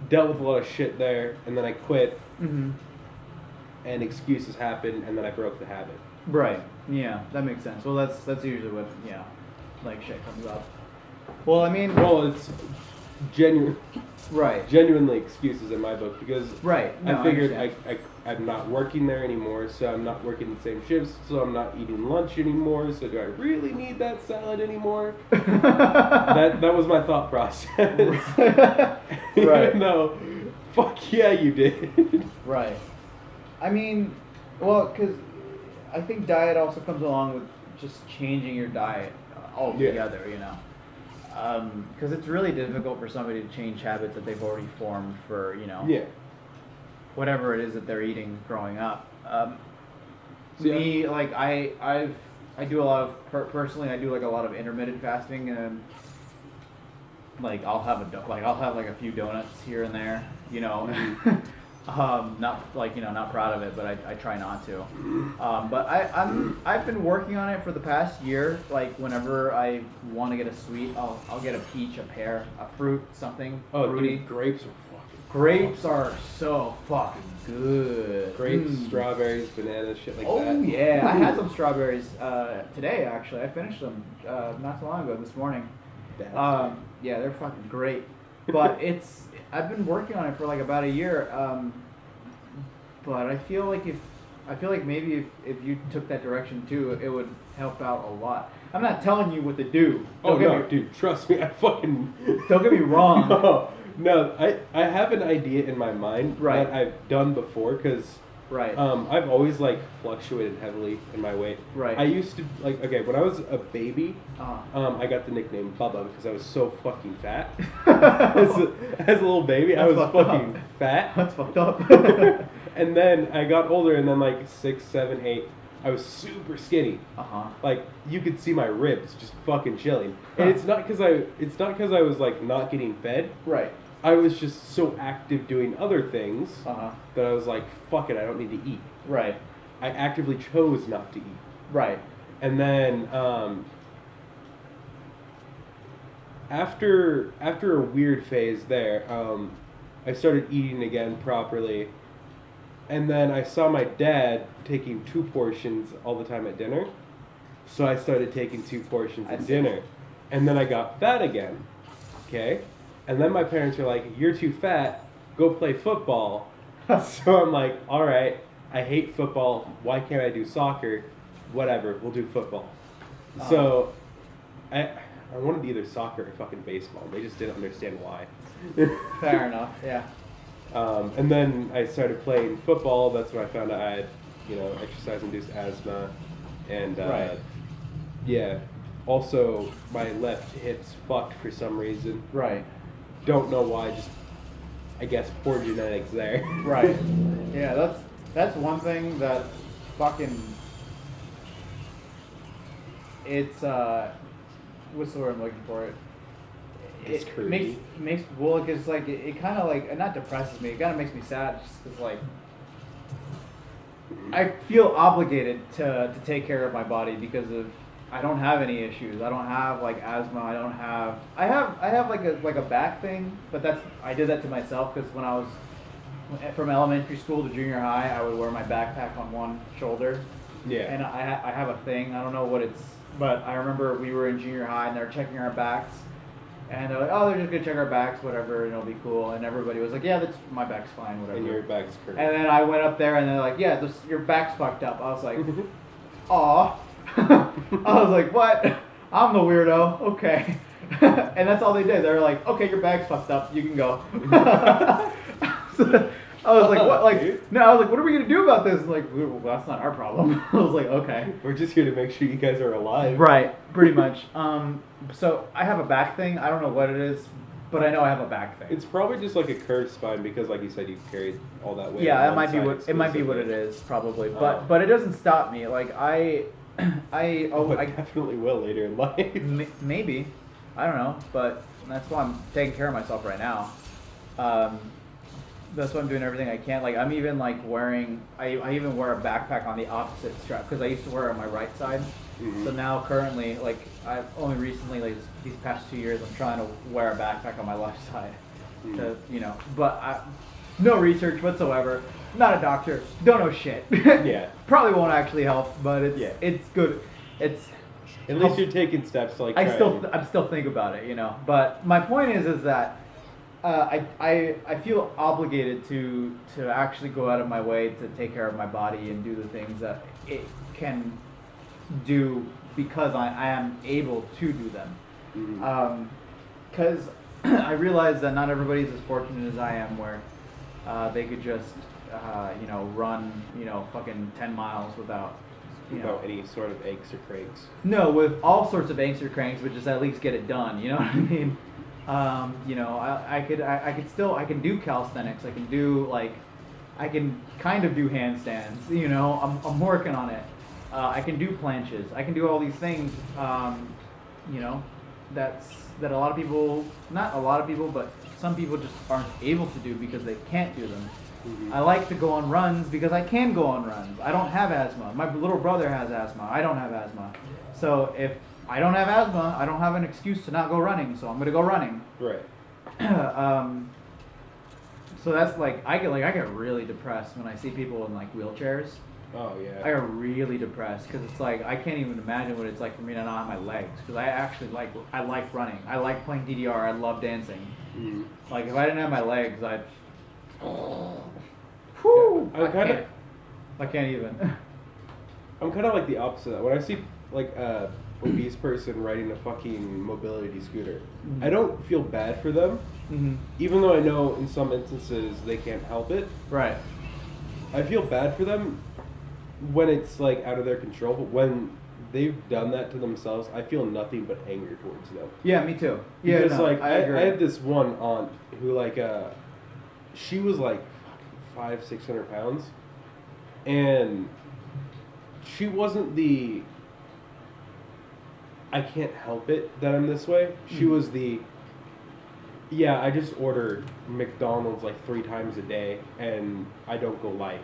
dealt with a lot of shit there, and then I quit, Mm-hmm. and excuses happened, and then I broke the habit. Right. Yeah, that makes sense. Well, that's usually what, yeah, like shit comes up. Well, I mean... Well, it's Right. genuinely excuses in my book, because Right. No, I figured understand. I'm not working there anymore, so I'm not working the same shifts, so I'm not eating lunch anymore, so do I really need that salad anymore? that was my thought process. Right. No, fuck yeah, you did. Right. I mean, well, because I think diet also comes along with just changing your diet altogether, you know. Because it's really difficult for somebody to change habits that they've already formed for, you know, Yeah. whatever it is that they're eating growing up. See, Me, like, I do a lot of, personally, I do like a lot of intermittent fasting, and like I'll have like a few donuts here and there, you know. Not like, you know, not proud of it, but I try not to. But I've been working on it for the past year. Like whenever I want to get a sweet, I'll get a peach, a pear, a fruit, something fruity. Dude, grapes are fucking. Grapes are so fucking good. Grapes, strawberries, bananas, shit like that. Oh yeah, I had some strawberries today actually. I finished them not so long ago, this morning. Yeah, they're fucking great. But I've been working on it for like about a year. but I feel like maybe if you took that direction too, it would help out a lot. I'm not telling you what to do. Oh no, dude, trust me, I fucking. Don't get me wrong. No, I have an idea in my mind Right. that I've done before because Right. I've always like fluctuated heavily in my weight. Right. I used to like when I was a baby, Uh-huh. I got the nickname Bubba because I was so fucking fat. as a little baby, I That's was fucked fucking up. fat. That's fucked up. And then I got older, and then like 6, 7, 8, I was super skinny. Uh-huh. Like you could see my ribs just fucking chilling. Huh. And it's not because I was like not getting fed. Right. I was just so active doing other things Uh-huh. that I was like, fuck it, I don't need to eat. Right. I actively chose not to eat. Right. And then after a weird phase there, I started eating again properly. And then I saw my dad taking 2 portions all the time at dinner. So I started taking 2 portions I at see. dinner. And then I got fat again. Okay? And then my parents were like, "You're too fat, go play football." So I'm like, all right, I hate football. Why can't I do soccer? Whatever, we'll do football. So I wanted either soccer or fucking baseball. They just didn't understand why. Fair enough. Yeah. And then I started playing football. That's when I found out I had, exercise-induced asthma. And Right. yeah, also my left hip's fucked for some reason. Right. Don't know why, just I guess poor genetics there. Right. Yeah, that's one thing that fucking it's what's the word I'm looking for? It's It crazy. makes well, because like it kind of like not depresses me. It kind of makes me sad, just because like I feel obligated to take care of my body because of I don't have any issues. I don't have like asthma. I have like a back thing, but I did that to myself because when I was from elementary school to junior high, I would wear my backpack on one shoulder. Yeah. And I have a thing. I don't know what it's, but I remember we were in junior high and they were checking our backs. And they're like, oh, they're just gonna check our backs, whatever, and it'll be cool. And everybody was like, yeah, that's my back's fine, whatever. And your back's curved. And then I went up there and they're like, yeah, your back's fucked up. I was like, aw. I was like, what? I'm the weirdo. Okay. And that's all they did. They were like, okay, your back's fucked up. You can go. So I was like, what? Like, no, I was like, what are we gonna do about this? Like, well, that's not our problem. I was like, okay. We're just here to make sure you guys are alive. Right, pretty much. So I have a back thing. I don't know what it is, but I know I have a back thing. It's probably just like a curved spine because, like you said, you carried all that weight. Yeah, on it one might be side what it might be what it exclusively. is, probably. But it doesn't stop me. Like I I definitely will later in life. Maybe, I don't know, but that's why I'm taking care of myself right now. That's why I'm doing everything I can. Like I'm even like wearing, I even wear a backpack on the opposite strap because I used to wear it on my right side. Mhm. So now currently, like I've only recently, like these past 2 years, I'm trying to wear a backpack on my left side. To but no research whatsoever. Not a doctor. Don't know shit. Yeah. Probably won't actually help, but Yeah. it's good. It's At least you're taking steps to like. I try still think about it, But my point is that I feel obligated to actually go out of my way to take care of my body and do the things that it can do because I am able to do them. Mhm. Because I realize that not everybody's as fortunate as I am, where they could just run fucking 10 miles without. Without any sort of aches or cranks. No, with all sorts of aches or cranks, but just at least get it done. You know what I mean? I can do calisthenics. I can do I can kind of do handstands. I'm working on it. I can do planches. I can do all these things. That a lot of people, not a lot of people, but some people just aren't able to do because they can't do them. Mhm. I like to go on runs because I can go on runs. I don't have asthma. My little brother has asthma. I don't have asthma. So if I don't have asthma, I don't have an excuse to not go running. So I'm gonna go running. Right. So that's I get really depressed when I see people in wheelchairs. Oh I yeah. get really depressed because it's I can't even imagine what it's like for me to not have my legs because I actually like running. I like playing DDR. I love dancing. Mhm. If I didn't have my legs, I'd. Whew, I'm kind of I can't even. I'm kind of like the opposite of that. When I see like a obese person riding a fucking mobility scooter, I don't feel bad for them, even though I know in some instances they can't help it. Right. I feel bad for them when it's like out of their control, but when they've done that to themselves, I feel nothing but anger towards them. Yeah, me too. Yeah, Because no, like I agree. I had this one aunt who like she was like 500-600 pounds, and she wasn't the I can't help it that I'm this way. She was the yeah, I just order McDonald's like 3 times a day and I don't go light.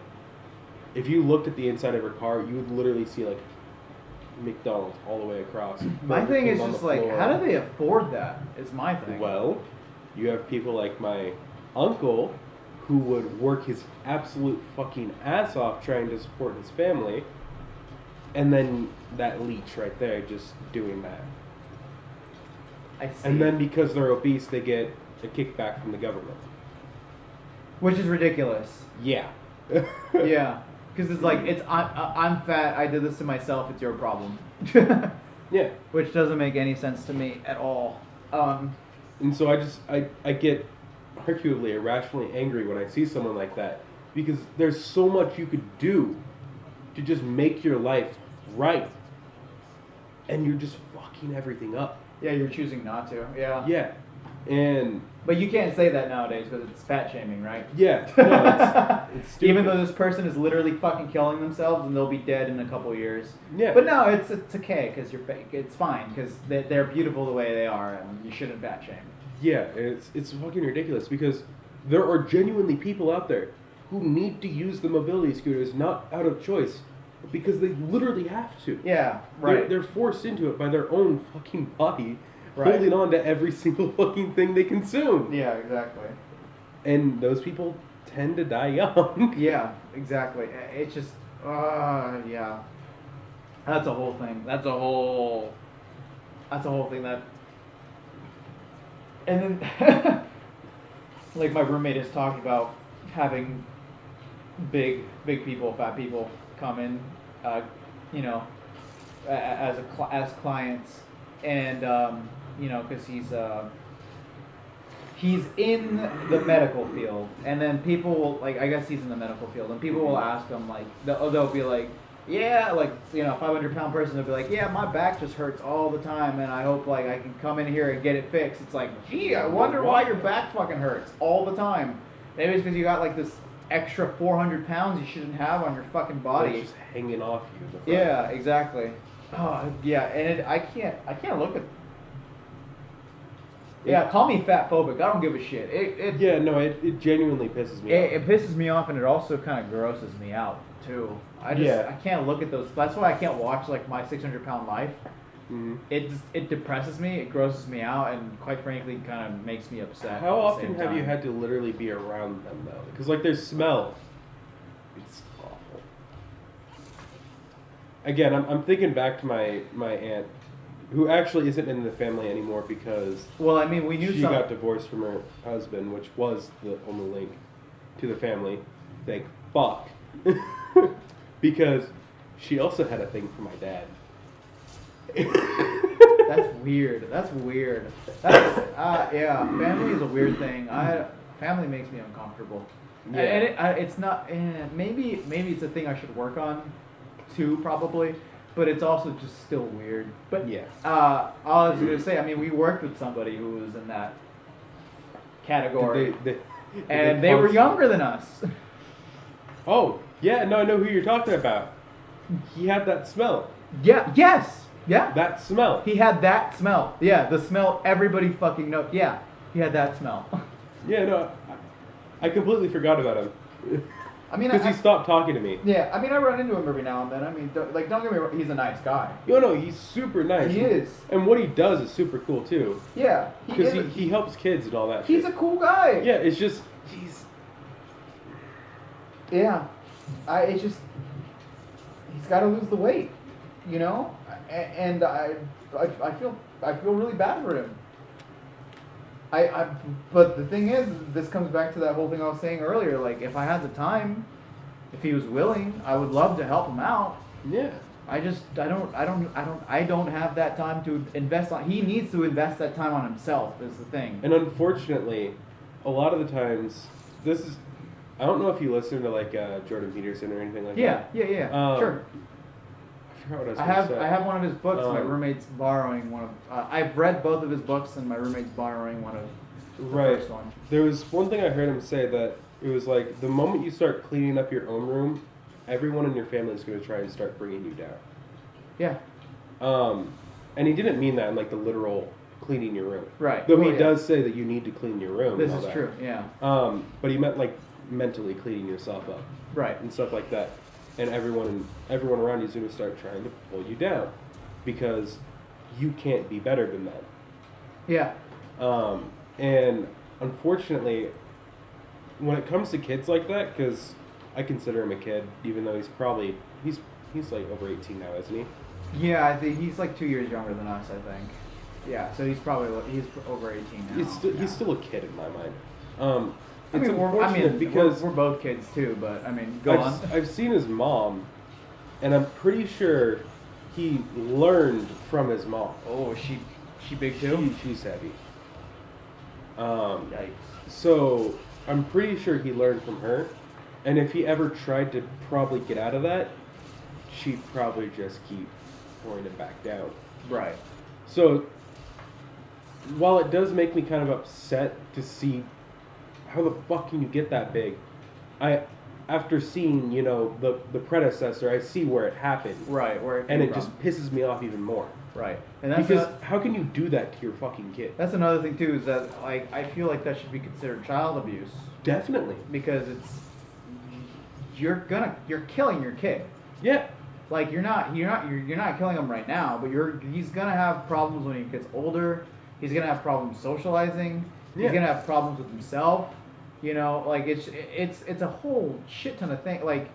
If you looked at the inside of her car, you would literally see like McDonald's all the way across. My thing is on just the like, floor. how do they afford that? Is my thing. Well, you have people like my uncle who would work his absolute fucking ass off trying to support his family, and then that leech right there just doing that. I see. And then because they're obese, they get a kickback from the government. Which is ridiculous. Yeah. Yeah, because it's like I'm fat. I did this to myself. It's your problem. Yeah. Which doesn't make any sense to me at all. And so I get arguably irrationally angry when I see someone like that, because there's so much you could do to just make your life right, and you're just fucking everything up. Yeah, you're choosing not to. Yeah. Yeah. And But you can't say that nowadays because it's fat shaming, right? yeah, no, it's stupid. Even though this person is literally fucking killing themselves and they'll be dead in a couple years. Yeah. But no, it's okay because you're fake. It's fine because they're beautiful the way they are and you shouldn't fat shame. Yeah, it's fucking ridiculous, because there are genuinely people out there who need to use the mobility scooters not out of choice, but because they literally have to. Yeah, right. They're forced into it by their own fucking body, Right. holding on to every single fucking thing they consume. Yeah, exactly. And those people tend to die young. Yeah, exactly. It's just, yeah. That's a whole thing. That's a whole thing that. And then, like my roommate is talking about having big people, fat people come in, you know, as clients, and you know, because he's in the medical field, and then people will, like, I guess he's in the medical field, and people will ask him, like, they'll be like, yeah, like, you know, 500-pound person will be like, yeah, my back just hurts all the time, and I hope, like, I can come in here and get it fixed. It's like, gee, I wonder why your back fucking hurts all the time. Maybe it's because you got, like, this extra 400 pounds you shouldn't have on your fucking body. It's just hanging off you. In the front. Yeah, exactly. Oh, yeah, and I can't look at. Yeah, call me fat phobic. I don't give a shit. It genuinely pisses me off. It pisses me off, and it also kind of grosses me out too. I can't look at those. That's why I can't watch like my 600-pound life. Mm-hmm. It depresses me. It grosses me out, and quite frankly, kind of makes me upset. How at the often same have you time. had to literally be around them though? Because like their smell, it's awful. Again, I'm thinking back to my aunt, who actually isn't in the family anymore because Well, I mean, we knew she some. got divorced from her husband, which was the only link to the family. Thank fuck. Because she also had a thing for my dad. That's weird. That's weird. That's yeah. Family is a weird thing. Family makes me uncomfortable. Yeah. And it's not. Maybe it's a thing I should work on, too, probably. But it's also just still weird. But Yeah. I was gonna say. I mean, we worked with somebody who was in that category, and they were younger than us. Oh, yeah, no, I know who you're talking about. He had that smell. Yeah. Yes. Yeah. That smell. He had that smell. Yeah, the smell everybody fucking knows. Yeah, he had that smell. Yeah, no, I completely forgot about him. I mean, Because he stopped talking to me. Yeah, I mean, I run into him every now and then. I mean, don't get me wrong, he's a nice guy. No, he's super nice. He is. And what he does is super cool, too. Yeah. Because he helps kids and all that He's shit. a cool guy. Yeah, it's just, he's... Yeah. It's just, he's got to lose the weight, you know? And I feel really bad for him. But the thing is, this comes back to that whole thing I was saying earlier. Like, if I had the time, if he was willing, I would love to help him out. Yeah. I don't have that time to invest on. He needs to invest that time on himself. Is the thing. And unfortunately, a lot of the times, this is. I don't know if you listen to like Jordan Peterson or anything like that. Yeah. Sure. I forgot what I was gonna say. I have one of his books. My roommate's borrowing one of. I've read both of his books, and my roommate's borrowing one of the first one. There was one thing I heard him say that it was like the moment you start cleaning up your own room, everyone in your family is going to try and start bringing you down. Yeah. And he didn't mean that in like the literal cleaning your room. Right. Though he does say that you need to clean your room. This is true. Yeah. But he meant like mentally cleaning yourself up. Right. And stuff like that. And everyone around you is going to start trying to pull you down because you can't be better than them. Yeah. And unfortunately, when it comes to kids like that, because I consider him a kid, even though he's like over 18 now, isn't he? Yeah, I think he's like 2 years younger than us. I think. Yeah, so he's over 18 now. He's still a kid in my mind. Because we're both kids too, but I mean, go on. I've seen his mom, and I'm pretty sure he learned from his mom. Oh, is she big too? She's heavy. Yikes. So I'm pretty sure he learned from her, and if he ever tried to probably get out of that, she'd probably just keep pouring it back down. Right. So while it does make me kind of upset to see how the fuck can you get that big, after seeing the predecessor, I see where it happened. Right. And it just pisses me off even more. Right. And that's because how can you do that to your fucking kid? That's another thing too, is that I feel like that should be considered child abuse. Definitely. Because you're killing your kid. Yeah. Like you're not killing him right now, but he's gonna have problems when he gets older. He's gonna have problems socializing. Yeah. He's gonna have problems with himself. Like it's a whole shit ton of things. Like,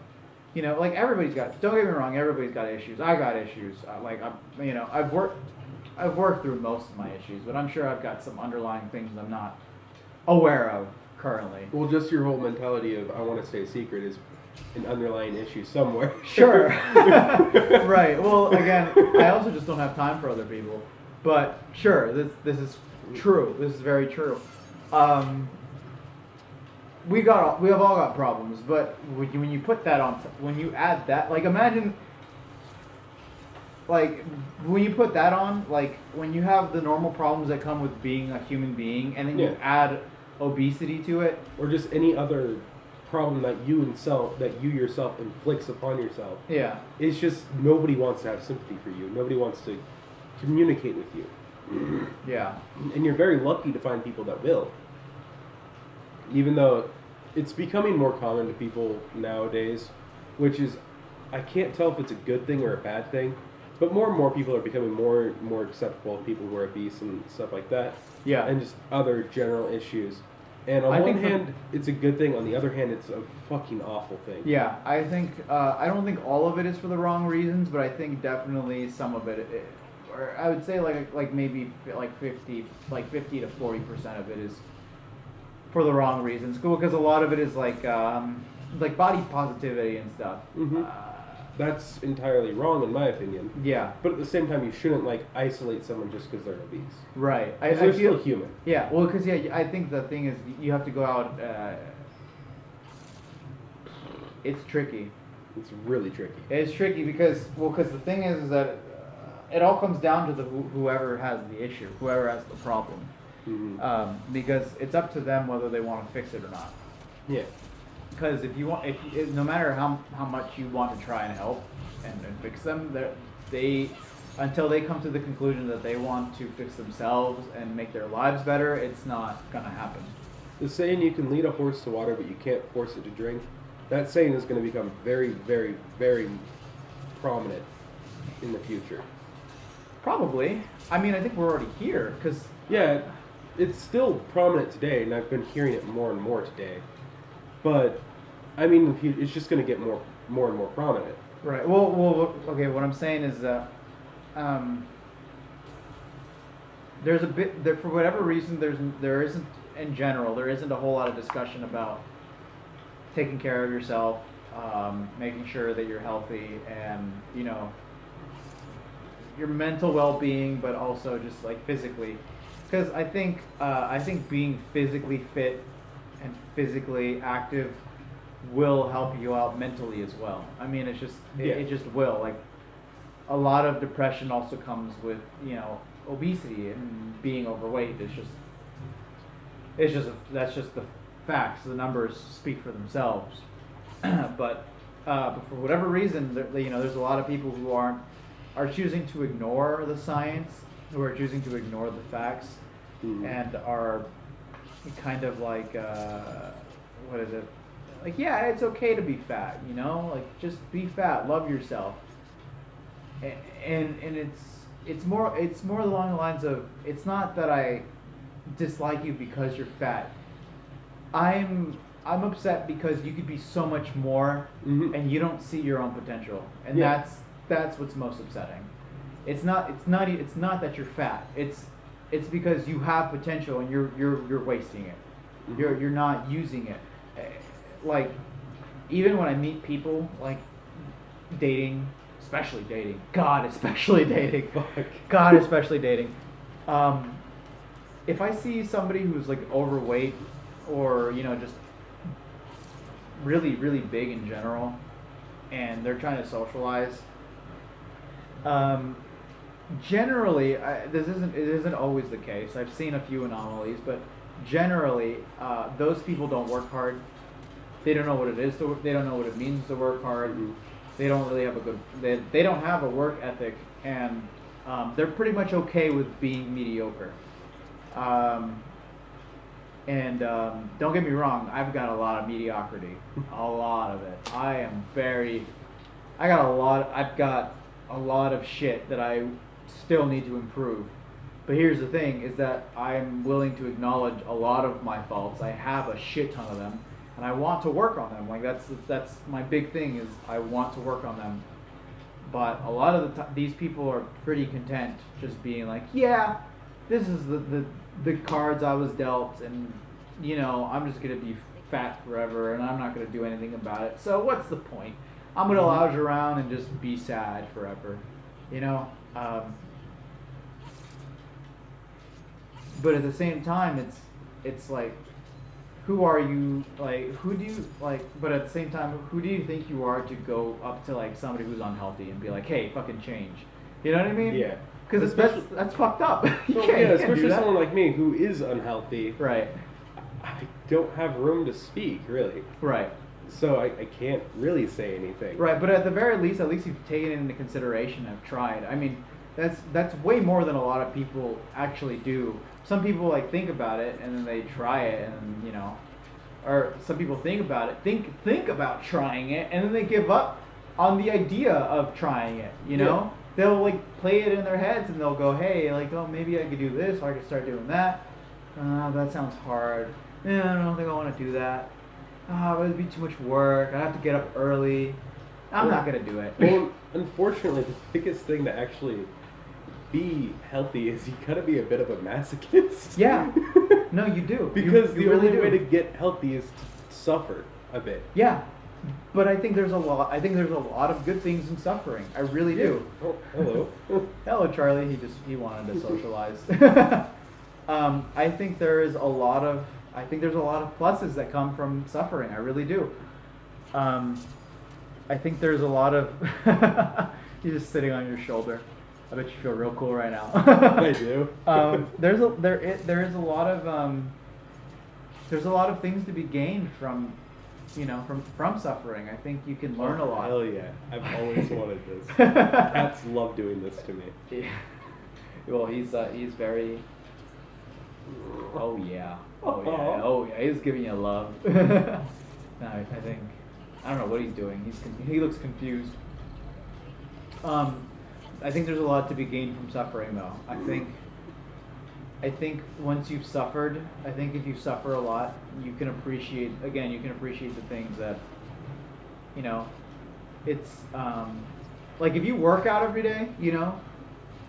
like everybody's got. Don't get me wrong, everybody's got issues. I got issues. I've worked through most of my issues, but I'm sure I've got some underlying things I'm not aware of currently. Well, just your whole mentality of I want to stay secret is an underlying issue somewhere. Sure. Right. Well, again, I also just don't have time for other people. But sure, this is true. This is very true. We have all got problems, but when you put that when you add that, like imagine, like when you put that on, like when you have the normal problems that come with being a human being, and then you add obesity to it, or just any other problem that you yourself inflicts upon yourself. Yeah. It's just nobody wants to have sympathy for you. Nobody wants to communicate with you. Yeah. And you're very lucky to find people that will. Even though it's becoming more common to people nowadays, which is, I can't tell if it's a good thing or a bad thing, but more and more people are becoming more acceptable of people who are obese and stuff like that. Yeah. And just other general issues. And on one hand, it's a good thing. On the other hand, it's a fucking awful thing. Yeah, I think I don't think all of it is for the wrong reasons, but I think definitely some of it, or I would say like maybe like 50 to 40% of it is for the wrong reasons. Cool, because a lot of it is like body positivity and stuff. Mm-hmm. That's entirely wrong in my opinion. Yeah. But at the same time, you shouldn't isolate someone just because they're obese. Right. They're still human. Yeah. Well, because I think the thing is you have to go out. It's tricky. It's really tricky. It's tricky because the thing is that it all comes down to whoever has the issue, whoever has the problem. Mm-hmm. Because it's up to them whether they want to fix it or not. Yeah. Because no matter how much you want to try and help and fix them, until they come to the conclusion that they want to fix themselves and make their lives better, it's not gonna happen. The saying "you can lead a horse to water, but you can't force it to drink," that saying is going to become very, very, very prominent in the future. Probably. I mean, I think we're already here. Yeah, it's still prominent today, and I've been hearing it more and more today. But I mean, it's just going to get more and more prominent. Right. Well. Okay. What I'm saying is that there's a bit there for whatever reason there isn't in general there isn't a whole lot of discussion about taking care of yourself, making sure that you're healthy, and your mental well-being, but also just like physically, because I think being physically fit and physically active will help you out mentally as well. I mean, it's just it just will. Like a lot of depression also comes with obesity and being overweight. That's just the facts. The numbers speak for themselves. But for whatever reason, there's a lot of people who are choosing to ignore the science, who are choosing to ignore the facts, and are kind of like what is it? Like, yeah, it's okay to be fat, like just be fat, love yourself, and it's more along the lines of, it's not that I dislike you because you're fat. I'm upset because you could be so much more, and you don't see your own potential, and that's what's most upsetting. It's not that you're fat. It's because you have potential and you're wasting it. You're not using it. Like, even when I meet people, like dating, especially dating. God, especially dating. God, especially dating. If I see somebody who's like overweight, or just really really big in general, and they're trying to socialize, generally, it isn't always the case. I've seen a few anomalies, but generally, those people don't work hard. They don't know what it is they don't know what it means to work hard. They don't really have they don't have a work ethic, and they're pretty much okay with being mediocre. And don't get me wrong, I've got a lot of mediocrity, a lot of it. I've got a lot of shit that I still need to improve. But here's the thing, is that I'm willing to acknowledge a lot of my faults. I have a shit ton of them, and I want to work on them. Like, that's my big thing, is I want to work on them. But a lot of these people are pretty content just being like, yeah, this is the cards I was dealt, and I'm just gonna be fat forever, and I'm not gonna do anything about it. So what's the point? I'm gonna lounge around and just be sad forever, But at the same time, it's like, who are you? Like, who do you like? But at the same time, who do you think you are to go up to like somebody who's unhealthy and be like, hey, fucking change? You know what I mean? Yeah. Because that's fucked up. Especially someone like me who is unhealthy. Right. I don't have room to speak, really. Right. So I can't really say anything. Right, but at the very least, you've taken it into consideration and have tried. I mean, that's way more than a lot of people actually do. Some people like think about it and then they try it, and or some people think about it, think about trying it, and then they give up on the idea of trying it. Yeah. They'll like play it in their heads, and they'll go, hey, like, oh, maybe I could do this, or I could start doing that. That sounds hard. Yeah, I don't think I want to do that. It would be too much work. I have to get up early. I'm not gonna do it. Well, unfortunately, the biggest thing to actually be healthy is you gotta be a bit of a masochist. Yeah. No, you do. Because you the really only way do. to get healthy is to suffer a bit. Yeah, but I think there's a lot. I think there's a lot of good things in suffering. I really do. Oh, hello. Hello, Charlie. He wanted to socialize. I think there's a lot of pluses that come from suffering. I really do. I think there's a lot of. He's just sitting on your shoulder. I bet you feel real cool right now. I do. There is a lot of there's a lot of things to be gained from from suffering. I think you can learn a lot. Hell yeah! I've always wanted this. Cats love doing this to me. Yeah. Well, he's very. Oh yeah. Oh yeah. He's giving you love. No, I think I don't know what he's doing. He looks confused. I think there's a lot to be gained from suffering, though. I think once you've suffered, I think if you suffer a lot, you can appreciate the things that, it's, like if you work out every day,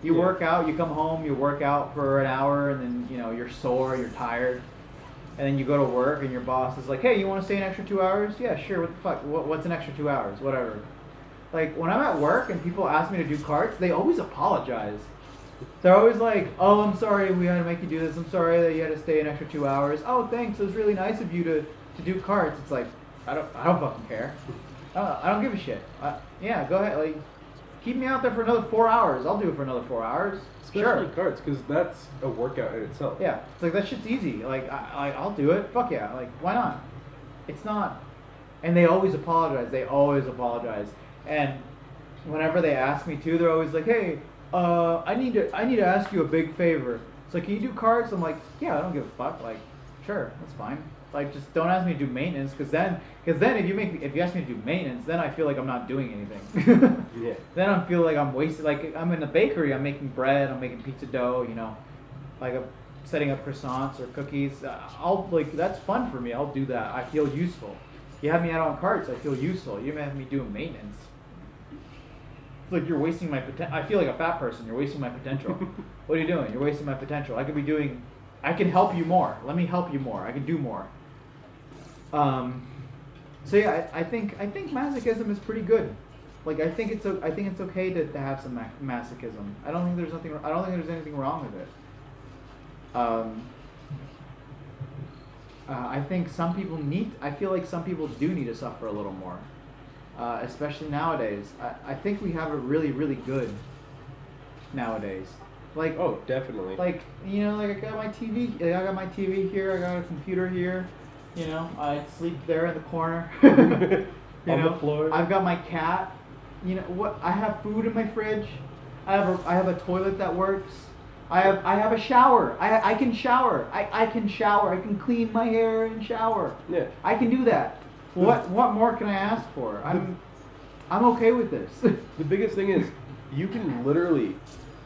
You Yeah. work out, you come home, you work out for an hour, and then you're sore, you're tired, and then you go to work, and your boss is like, "Hey, you want to stay an extra 2 hours?" Yeah, sure. What the fuck? What's an extra 2 hours? Whatever. Like when I'm at work and people ask me to do carts, they always apologize. They're always like, "Oh, I'm sorry, we had to make you do this. I'm sorry that you had to stay an extra 2 hours. Oh, thanks. It was really nice of you to do carts." It's like, I don't fucking care. I don't give a shit. Yeah, go ahead. Like, keep me out there for another 4 hours. I'll do it for another 4 hours. Especially Sure. carts, because that's a workout in itself. Yeah, it's like that shit's easy. Like I'll do it. Fuck yeah. Like why not? It's not. And they always apologize. They always apologize. And whenever they ask me to, they're always like, "Hey, I need to ask you a big favor. So can you do carts?" I'm like, "Yeah, I don't give a fuck. Like, sure, that's fine. Like, just don't ask me to do maintenance, because then if you ask me to do maintenance, then I feel like I'm not doing anything. Yeah. Then I feel like I'm wasted. Like I'm in a bakery, I'm making bread, I'm making pizza dough, like I'm setting up croissants or cookies. That's fun for me. I'll do that. I feel useful. You have me out on carts, I feel useful. You have me doing maintenance. It's like you're wasting my potential. I feel like a fat person. You're wasting my potential. What are you doing? You're wasting my potential. I can help you more. Let me help you more. I can do more. So yeah, I think masochism is pretty good. Like I think it's okay to have some masochism. I don't think there's anything wrong with it. I think I feel like some people do need to suffer a little more, especially nowadays. I think we have it really, really good nowadays. Like, Oh, definitely. like like I got my TV. I got my TV here. I got a computer here. I sleep there in the corner. On the floor. I've got my cat. What? I have food in my fridge. I have a toilet that works. I have a shower. I can shower. I can shower. I can clean my hair and shower. Yeah. I can do that. What more can I ask for? I'm okay with this. The biggest thing is, you can literally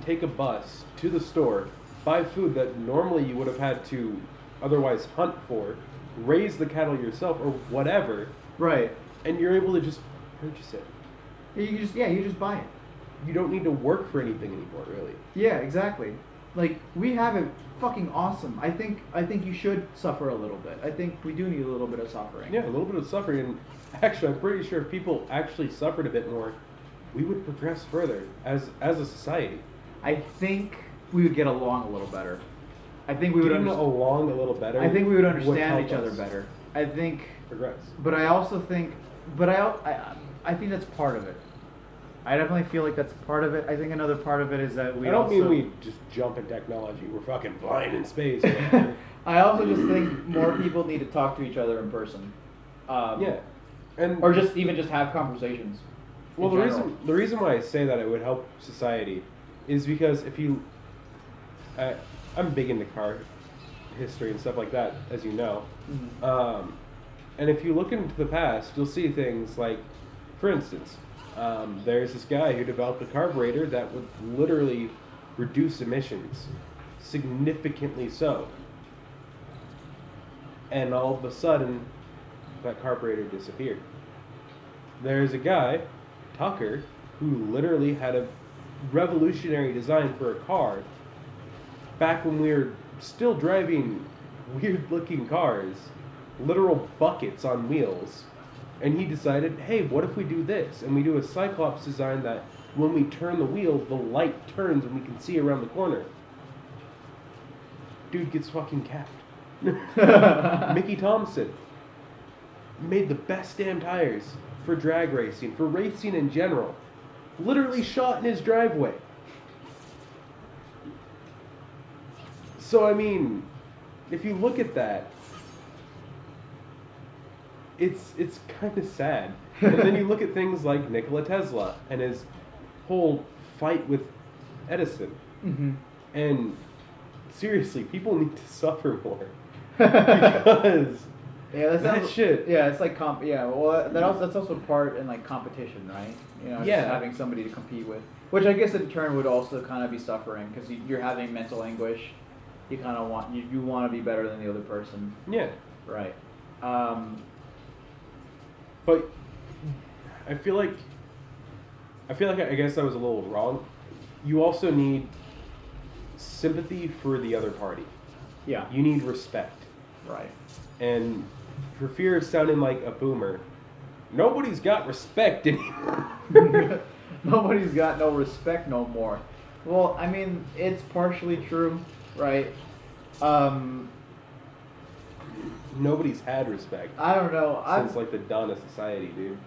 take a bus to the store, buy food that normally you would have had to otherwise hunt for, raise the cattle yourself or whatever, Right. and you're able to just purchase it. You just buy it. You don't need to work for anything anymore, really. Yeah, exactly. Like we have it fucking awesome. I think you should suffer a little bit. I think we do need a little bit of suffering. Yeah, a little bit of suffering. And actually, I'm pretty sure if people actually suffered a bit more, we would progress further as a society. I think we would get along a little better. I think we would Getting along a little better. I think we would help understand each other us better. I think, progress. but I also think, I think that's part of it. I definitely feel like that's part of it. I think another part of it is that we. I don't also, mean we just jump in technology. We're fucking flying in space. I also just think more people need to talk to each other in person. Yeah, and Or just have conversations. well, in general. the reason why I say that it would help society is because if you, I'm big into car history and stuff like that, as you know. Mhm. And if you look into the past, you'll see things like, for instance, there's this guy who developed a carburetor that would literally reduce emissions, significantly so. And all of a sudden, that carburetor disappeared. There's a guy, Tucker, who literally had a revolutionary design for a car back when we were still driving weird-looking cars, literal buckets on wheels. And he decided, hey, what if we do this? And we do a Cyclops design that when we turn the wheel, the light turns and we can see around the corner. Dude gets fucking capped. Mickey Thompson made the best damn tires for drag racing, for racing in general. Literally shot in his driveway. So, I mean, if you look at that, it's kind of sad. And then you look at things like Nikola Tesla and his whole fight with Edison. Mm-hmm. And seriously, people need to suffer more. Because Yeah, that shit. Yeah, it's like Yeah, well, that's also part in like competition, right? Just Yeah. having somebody to compete with, which I guess in turn would also kind of be suffering because you're having mental anguish. You kind of want you want to be better than the other person, Yeah. right? But I feel like I guess I was a little wrong you also need sympathy for the other party. Yeah. You need respect. Right. And for fear of sounding like a boomer, nobody's got respect anymore. Nobody's got no respect no more. Well, I mean, it's partially true, right? Nobody's had respect I don't know. since like the dawn of society, dude.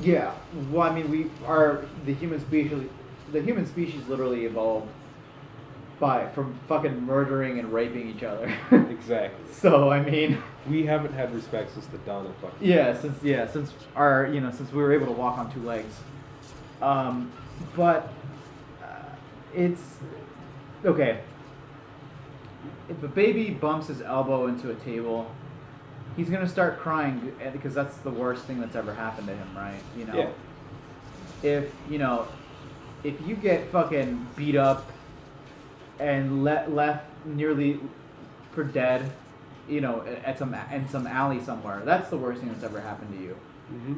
Yeah. Well, I mean, we are the human species. The human species literally evolved from fucking murdering and raping each other. Exactly. So I mean, We haven't had respect since the dawn of fucking. since our since we were able to walk on two legs. But it's okay. If a baby bumps his elbow into a table, he's gonna start crying because that's the worst thing that's ever happened to him, right? Yeah. If you get fucking beat up and left nearly for dead, at some alley somewhere, that's the worst thing that's ever happened to you. Mm-hmm.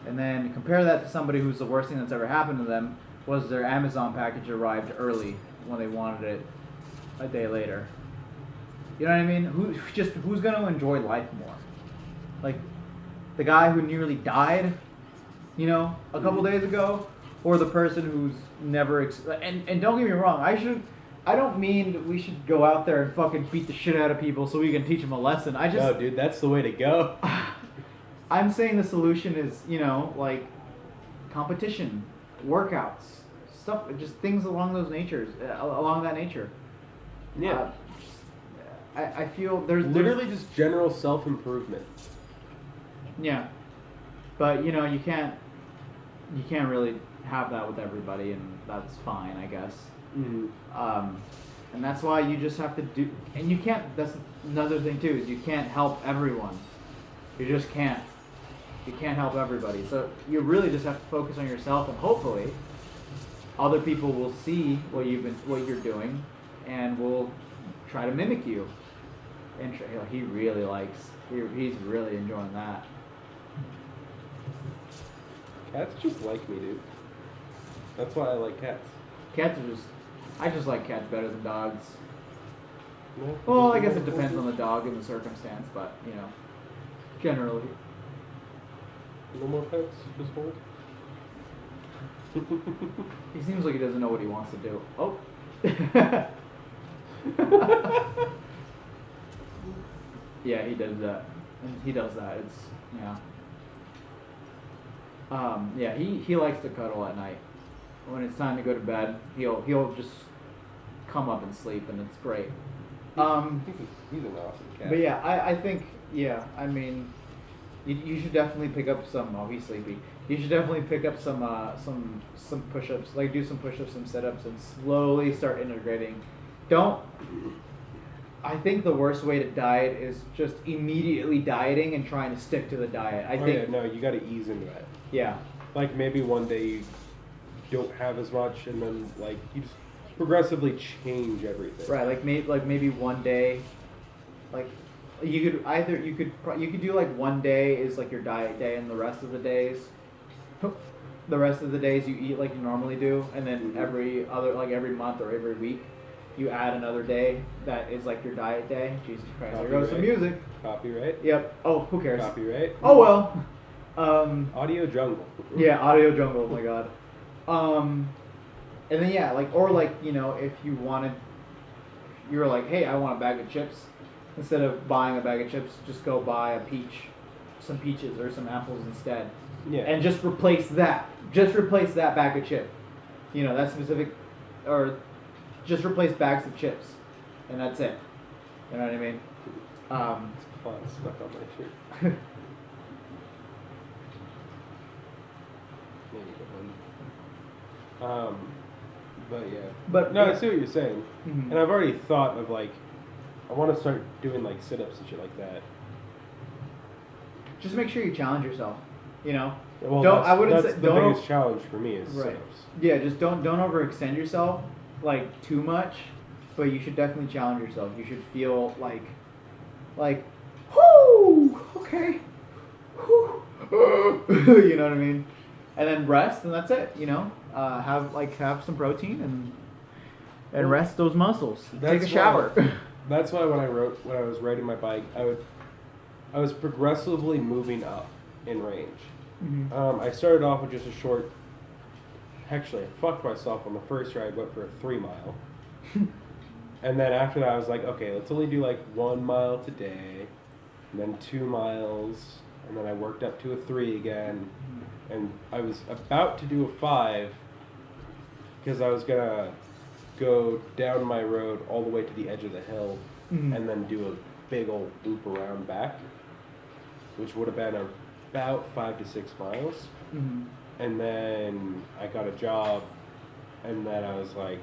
And then compare that to somebody who's the worst thing that's ever happened to them was their Amazon package arrived early when they wanted it a day later. You know what I mean? Who's gonna enjoy life more? Like the guy who nearly died, a couple days ago, or the person who's never and don't get me wrong, I don't mean that we should go out there and fucking beat the shit out of people so we can teach them a lesson. No, dude, that's the way to go. I'm saying the solution is, like competition, workouts, stuff, just things along that nature. Yeah. I feel there's Literally just general self-improvement. Yeah, but you can't really have that with everybody, and that's fine, I guess. Mm-hmm. And that's why you just have to do, and you can't. That's another thing too, is you can't help everyone. You just can't. You can't help everybody. So you really just have to focus on yourself, and hopefully, other people will see what you're doing, and will try to mimic you. And he's really enjoying that. Cats just like me, dude. That's why I like cats. I just like cats better than dogs. No? Well, I guess it depends on the dog and the circumstance, but generally. No more pets? Just one? He seems like he doesn't know what he wants to do. Oh. Yeah, he does that. He does that. It's yeah. He likes to cuddle at night. When it's time to go to bed, he'll just come up and sleep, and it's great. He's an awesome cat. But yeah, I think I mean, you should definitely pick up some. Oh, he's sleepy. You should definitely pick up some push-ups, like do some push-ups, some sit-ups, and slowly start integrating. I think the worst way to diet is just immediately dieting and trying to stick to the diet. I think no, you got to ease into that. Yeah. Like maybe one day you don't have as much, and then like you just progressively change everything. Right, like maybe one day, like you could do like one day is like your diet day, and the rest of the days you eat like you normally do, and then every month or every week you add another day that is like your diet day. Jesus Christ, there goes some music. Copyright. Yep. Oh, who cares? Copyright. Oh well. Audio jungle. Yeah, audio jungle. Oh my god. And then if you wanted, you were like, hey, I want a bag of chips. Instead of buying a bag of chips, just go buy some peaches or some apples instead. Yeah. And just replace that. Just replace that bag of chip. That specific, or just replace bags of chips, and that's it. You know what I mean? It's fun stuck on my shirt. But yeah. But no, yeah. I see what you're saying, Mm-hmm. and I've already thought of like, I want to start doing like sit-ups and shit like that. Just make sure you challenge yourself. Well, that's the biggest challenge for me is Right. sit-ups. Yeah, just don't overextend yourself like too much, but you should definitely challenge yourself. You should feel like, whoo, okay, whoo. You know what I mean? and then rest, and that's it. Have some protein and rest those muscles. Take a shower. That's why when I was riding my bike, I was progressively moving up in range. Mm-hmm. I started off with just a short. Actually, I fucked myself on the first ride. Went for a 3 mile, and then after that, I was like, okay, let's only do like 1 mile today, and then 2 miles, and then I worked up to a 3 again, and I was about to do a 5 because I was gonna go down my road all the way to the edge of the hill, and then do a big old loop around back, which would have been about 5 to 6 miles. Mm-hmm. And then I got a job, and then I was like,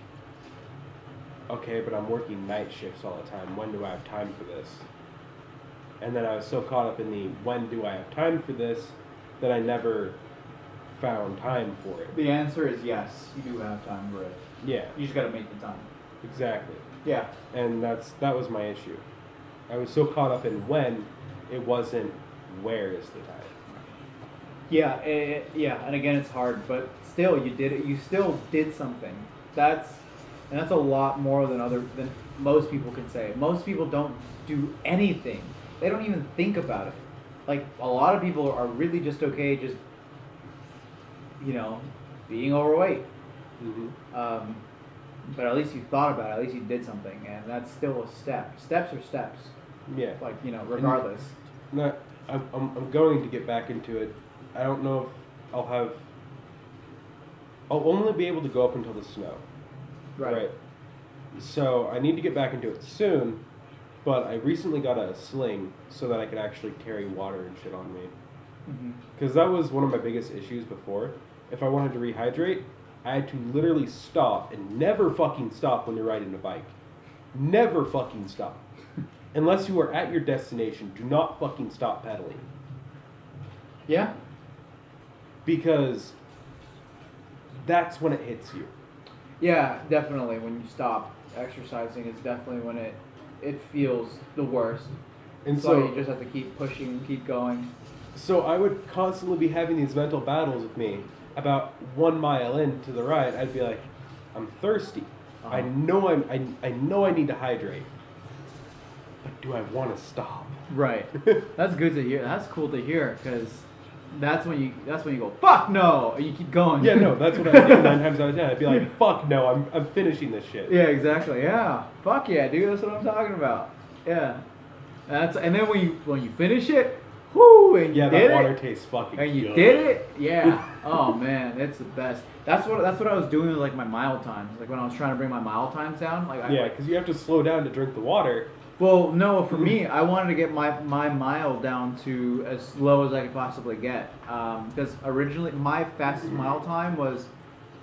okay, but I'm working night shifts all the time. When do I have time for this? And then I was so caught up in the when do I have time for this that I never found time for it. The answer is yes, you do have time for it. Yeah. You just gotta make the time. Exactly. Yeah. And that was my issue. I was so caught up in when, it wasn't where is the time. Yeah, and again, it's hard, but still, you did it. You still did something. That's a lot more than most people can say. Most people don't do anything. They don't even think about it. Like, a lot of people are really just okay, just being overweight. Mm-hmm. But at least you thought about it. At least you did something, and that's still a step. Steps are steps. Yeah. Like, regardless. I'm going to get back into it. I don't know if I'll only be able to go up until the snow. Right. So I need to get back into it soon, but I recently got a sling so that I could actually carry water and shit on me. Because that was one of my biggest issues before. If I wanted to rehydrate, I had to literally stop and never fucking stop when you're riding a bike. Never fucking stop. Unless you are at your destination, do not fucking stop pedaling. Yeah. Because that's when it hits you. Yeah, definitely. When you stop exercising, it's definitely when it feels the worst. And so you just have to keep pushing, keep going. So I would constantly be having these mental battles with me. About 1 mile into the ride, I'd be like, I'm thirsty. Uh-huh. I know I need to hydrate. But do I want to stop? Right. That's good to hear. That's cool to hear, because that's when you go, fuck no, and you keep going. Yeah, no, that's what I do 9 times out of 10. I'd be like, fuck no, I'm finishing this shit. Yeah, exactly. Yeah. Fuck yeah, dude. That's what I'm talking about. Yeah. And then when you finish it, whoo, and you did it. Yeah, that water tastes fucking and you good. did it. Yeah. Oh man, it's the best. That's what I was doing with like my mile times. Like when I was trying to bring my mile times down. Because you have to slow down to drink the water. Well, no, for me, I wanted to get my mile down to as low as I could possibly get. Because originally, my fastest mile time was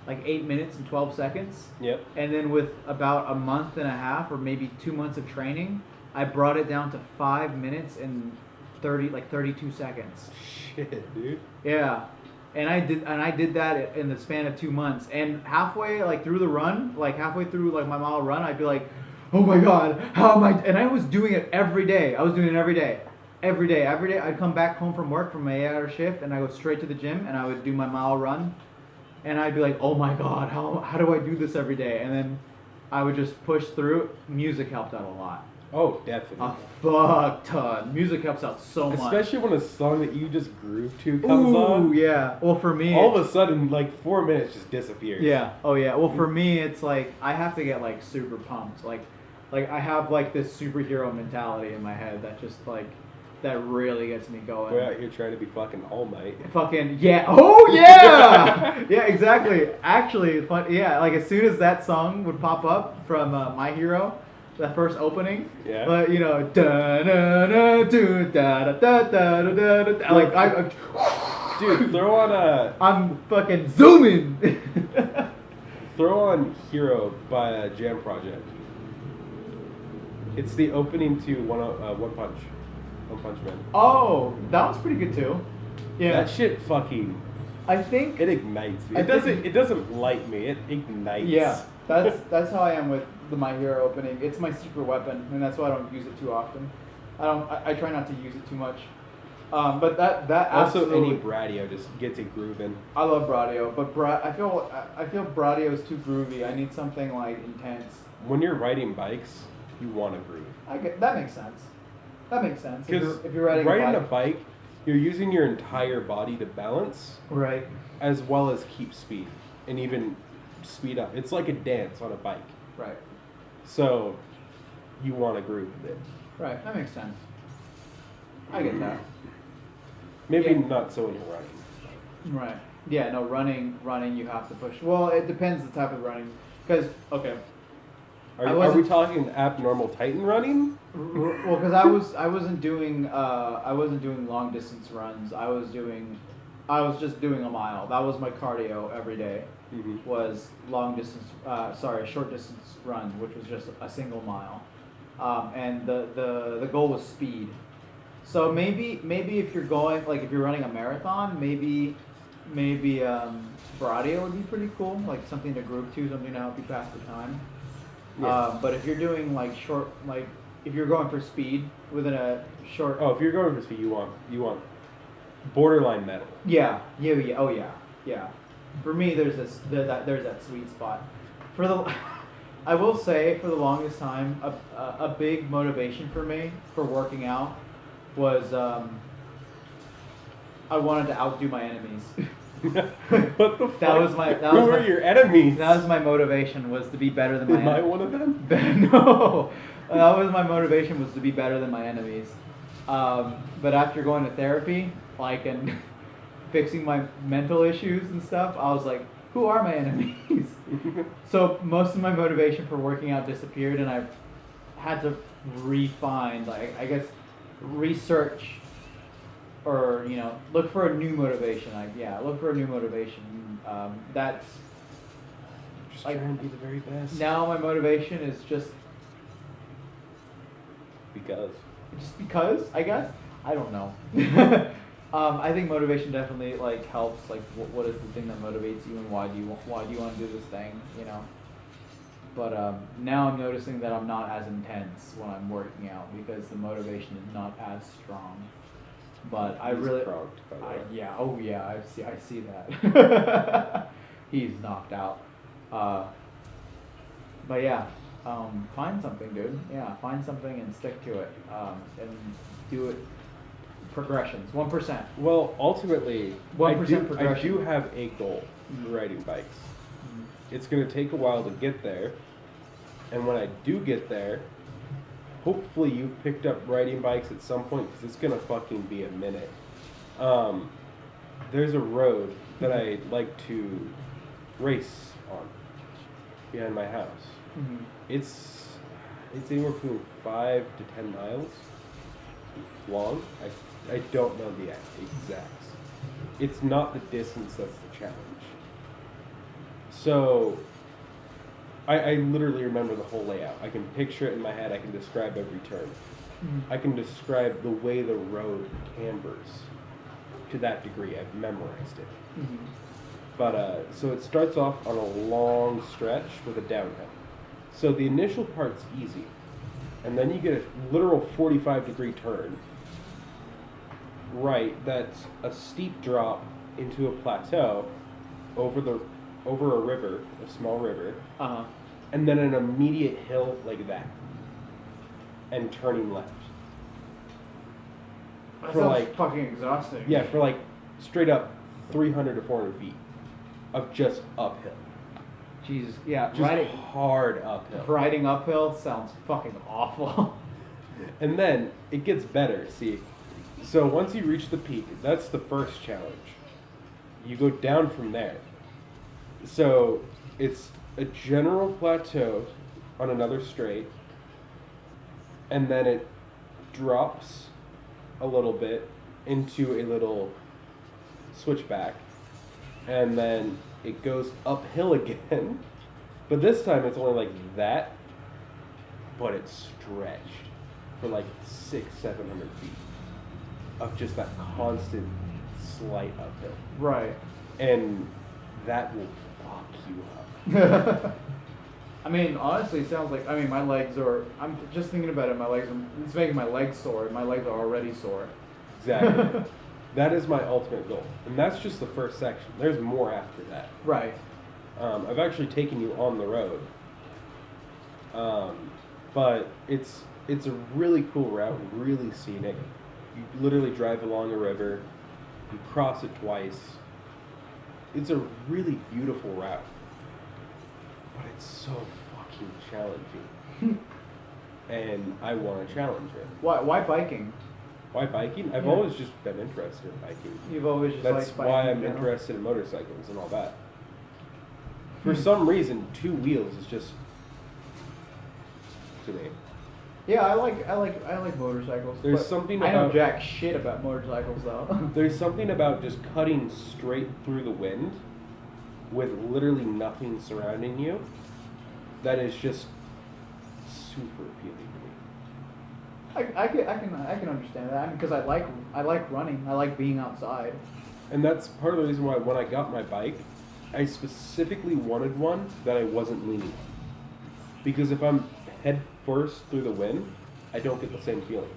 like 8 minutes and 12 seconds. Yep. And then with about a month and a half or maybe 2 months of training, I brought it down to 5 minutes and 32 seconds. Shit, dude. Yeah. And I did that in the span of 2 months. And halfway through the run, halfway through my mile run, I'd be like, oh my God, how am I? And I was doing it every day. Every day. I'd come back home from work from my 8-hour shift, and I go straight to the gym, and I would do my mile run. And I'd be like, oh my God, how do I do this every day? And then I would just push through. Music helped out a lot. Oh, definitely. A fuck ton. Music helps out so much. Especially when a song that you just groove to comes on. Ooh, yeah. Well, for me... all of a sudden, 4 minutes just disappears. Yeah. Oh, yeah. Well, for me, it's I have to get, super pumped. I have, this superhero mentality in my head that just, that really gets me going. We're out here trying to be fucking All Might. Fucking, yeah. Oh, yeah! Yeah, exactly. Actually, yeah, as soon as that song would pop up from My Hero... that first opening, yeah. But da da da da da da da da. Dude, throw on a. I'm fucking zooming. Throw on "Hero" by Jam Project. It's the opening to One Punch Man. Oh, that was pretty good too. Yeah. That shit fucking. I think it ignites me. It doesn't light me. It ignites. Yeah, that's how I am with the My Hero opening. It's my secret weapon, and that's why I don't use it too often. I try not to use it too much. But that Also, absolutely, any Bradio just gets it grooving. I love Bradio, but I feel Bradio is too groovy. I need something like intense. When you're riding bikes, you want to groove. That makes sense. That makes sense. Because If you're riding a bike, you're using your entire body to balance, right? as well as keep speed and even speed up. It's like a dance on a bike. Right. So you want to groove with it. Right. That makes sense. I get that. Maybe Yeah. not so when you're running. Right. Yeah. No, running. You have to push. Well, it depends the type of running. Because okay. Are we talking abnormal Titan running? Well, because I wasn't doing long distance runs. I was just doing a mile. That was my cardio every day. Mm-hmm. Was short distance runs, which was just a single mile, and the goal was speed. So maybe if you're going if you're running a marathon, maybe Bradio would be pretty cool, like something to group to, something to help you pass the time. Yeah. But if you're doing short, if you're going for speed within a short. Oh, if you're going for speed, you want borderline metal. Yeah. Oh yeah. For me, there's that sweet spot. I will say for the longest time, a big motivation for me for working out was I wanted to outdo my enemies. What the fuck? Who were your enemies? That was my motivation, was to be better than my Am I enemies. one of them? No, that was my motivation, was to be better than my enemies. But after going to therapy, and fixing my mental issues and stuff, I was like, who are my enemies? So most of my motivation for working out disappeared, and I had to refine, research, or look for a new motivation. Look for a new motivation. That's Just trying to be the very best. now my motivation is just because, I guess. I don't know. I think motivation definitely helps. What is the thing that motivates you, and why do you want to do this thing? But now I'm noticing that I'm not as intense when I'm working out because the motivation is not as strong. But I really, croaked, by the way. I see that. He's knocked out. But yeah, find something, dude. Yeah, find something and stick to it. And do it. Progressions, 1%. Well, ultimately, 1% progression. I do have a goal for riding bikes. Mm-hmm. It's going to take a while to get there. And when I do get there, hopefully you've picked up riding bikes at some point, because it's going to fucking be a minute. There's a road that I like to race on behind my house. Mm-hmm. It's anywhere between 5 to 10 miles long. I don't know the exacts. It's not the distance that's the challenge. So I literally remember the whole layout. I can picture it in my head. I can describe every turn. Mm-hmm. I can describe the way the road cambers to that degree. I've memorized it. Mm-hmm. But so it starts off on a long stretch with a downhill. So the initial part's easy. And then you get a literal 45-degree turn. Right, that's a steep drop into a plateau over a river, a small river. Uh-huh. And then an immediate hill like that. And turning left. That For sounds fucking exhausting. Yeah, for straight up 300 to 400 feet of just uphill. Jesus, yeah, Just hard uphill. riding uphill sounds fucking awful. And then it gets better, see. So once you reach the peak, that's the first challenge. You go down from there. So it's a general plateau on another straight, and then it drops a little bit into a little switchback, and then it goes uphill again, but this time it's only like that, but it's stretched for 600-700 feet of just that constant slight uphill. Right. And that will fuck you up. I mean, honestly, it sounds like, my legs are, I'm just thinking about it, it's making my legs sore. My legs are already sore. Exactly. That is my ultimate goal, and that's just the first section. There's more after that. Right. I've actually taken you on the road, but it's a really cool route, really scenic. You literally drive along a river, you cross it twice. It's a really beautiful route, but it's so fucking challenging, and I want to challenge it. Why biking? Why biking? I've Yeah. always just been interested in biking. You've always just That's liked biking why in I'm general? interested in motorcycles and all that. For some reason, 2 wheels is just to me. Yeah, I like motorcycles. There's but something I know about- jack shit about motorcycles though. There's something about just cutting straight through the wind with literally nothing surrounding you that is just super appealing to me. I can understand that because I like running. I like being outside. And that's part of the reason why when I got my bike, I specifically wanted one that I wasn't leaning on. Because if I'm head first through the wind, I don't get the same feeling.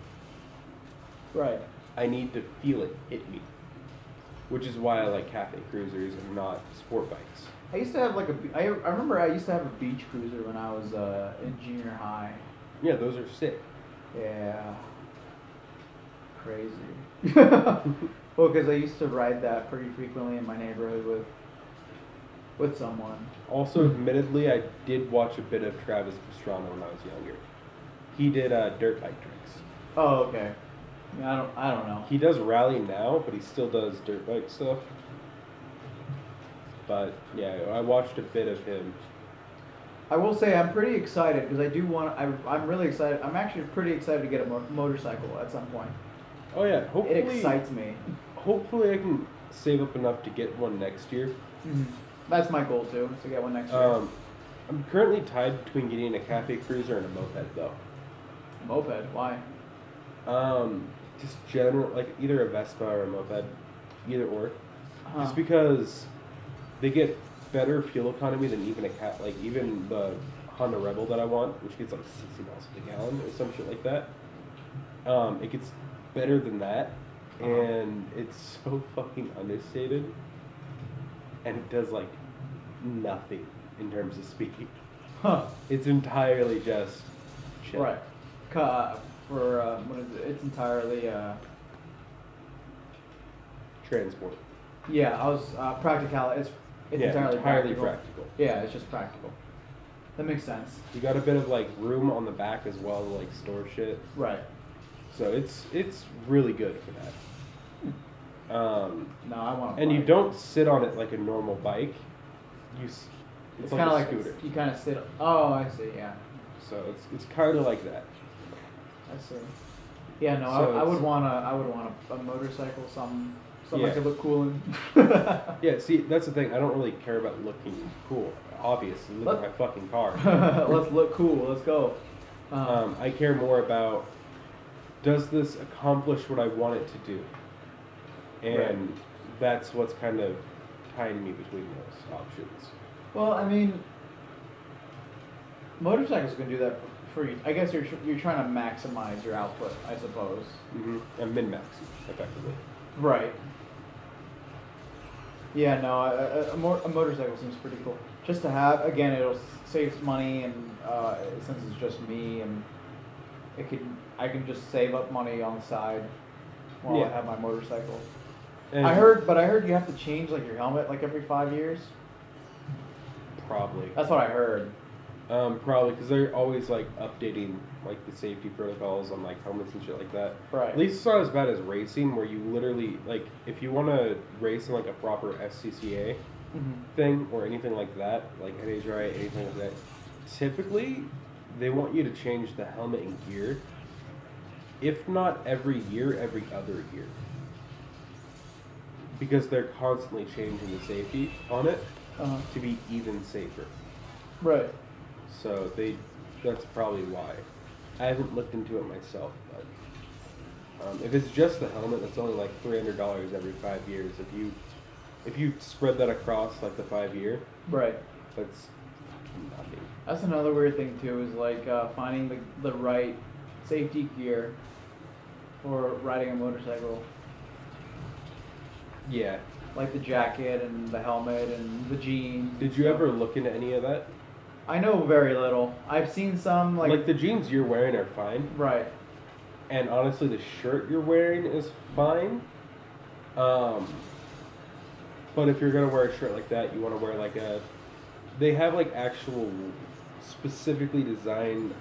Right. I need to feel it hit me. Which is why I like cafe cruisers and not sport bikes. I used to have I remember I used to have a beach cruiser when I was in junior high. Yeah, those are sick. Yeah. Crazy. Well, because I used to ride that pretty frequently in my neighborhood with someone. Also, admittedly, I did watch a bit of Travis Pastrana when I was younger. He did dirt bike tricks. Oh, okay. Yeah, I don't know. He does rally now, but he still does dirt bike stuff. But yeah, I watched a bit of him. I will say I'm pretty excited because I do want. I'm really excited. I'm actually pretty excited to get a motorcycle at some point. Oh yeah, hopefully. It excites me. Hopefully, I can save up enough to get one next year. Mm-hmm. That's my goal too, is to get one next year. I'm currently tied between getting a cafe cruiser and a moped though. Moped? Why? Just general, like either a Vespa or a moped, either or. Uh-huh. Just because they get better fuel economy than even even the Honda Rebel that I want, which gets like 60 miles per gallon or some shit like that. It gets better than that, and it's so fucking understated, and it does like nothing in terms of speed. Huh. It's entirely just chill. Right. What is it? It's entirely Transport. yeah. I was practical. It's Yeah, entirely practical. practical. Yeah, it's just practical. That makes sense. You got a bit of like room on the back as well to like store shit. Right. So it's really good for that. No, I want. And you don't sit on it like a normal bike. It's It's like kind of a like scooter. you kind of sit. Oh, I see. Yeah, So it's kind of like that. I see. Yeah, no, So I would it's- want a motorcycle, something Yeah. I could look cool in. Yeah, see, that's the thing. I don't really care about looking cool. Obviously, look at my fucking car. Let's look cool. Let's go. I care more about, does this accomplish what I want it to do? And that's what's kind of tying me between those options. Well, I mean, motorcycles can do that for you. I guess you're trying to maximize your output, I suppose. And min-maxing, effectively. Right. Yeah, no, a motorcycle seems pretty cool. Just to have, again, it'll save money, and since it's just me, and I can just save up money on the side while I Yeah. have my motorcycle. And I heard you have to change like your helmet like every 5 years. Probably. That's what I heard. Probably, because they're always like updating like the safety protocols on like helmets and shit like that. Right. At least it's not as bad as racing, where you literally like if you want to race in like a proper SCCA thing or anything like that, like NHRA, anything like that. Typically, they want you to change the helmet and gear. If not every year, every other year. Because they're constantly changing the safety on it to be even safer. Right. So that's probably why. I haven't looked into it myself, but if it's just the helmet, that's only like $300 every 5 years. If you spread that across like the 5 year, Right. that's fucking nothing. That's another weird thing too, is like finding the right safety gear for riding a motorcycle. Yeah. like the jacket and the helmet and the jeans. Did and you stuff. ever look into any of that? I know very little. I've seen some Like the jeans you're wearing are fine, right. and honestly, the shirt you're wearing is fine. But if you're gonna wear a shirt like that, you want to wear like a. They have like actual, specifically designed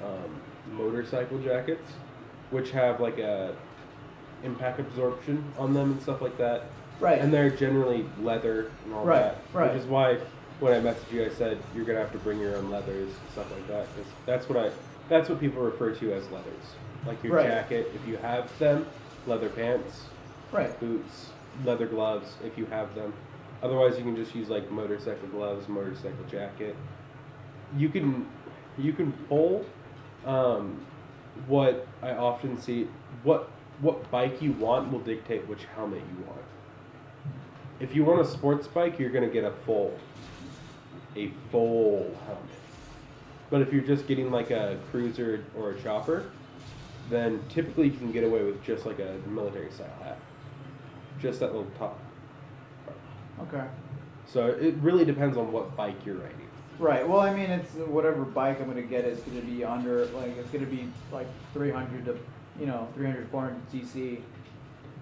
motorcycle jackets, which have like a impact absorption on them and stuff like that. Right. And they're generally leather and all Right, that. right. Which is why when I messaged you, I said you're gonna have to bring your own leathers and stuff like that. 'Cause that's what people refer to as leathers. Like your Right. jacket, if you have them, leather pants, Right. boots, leather gloves, if you have them. Otherwise, you can just use like motorcycle gloves, motorcycle jacket. You can pull. What I often see, what bike you want will dictate which helmet you want. If you want a sports bike, you're gonna get a full helmet. But if you're just getting like a cruiser or a chopper, then typically you can get away with just like a military style hat, just that little top. Okay. So it really depends on what bike you're riding. Right. Well, I mean, it's whatever bike I'm gonna get is gonna be under it's gonna be like 300 to 300 400 cc.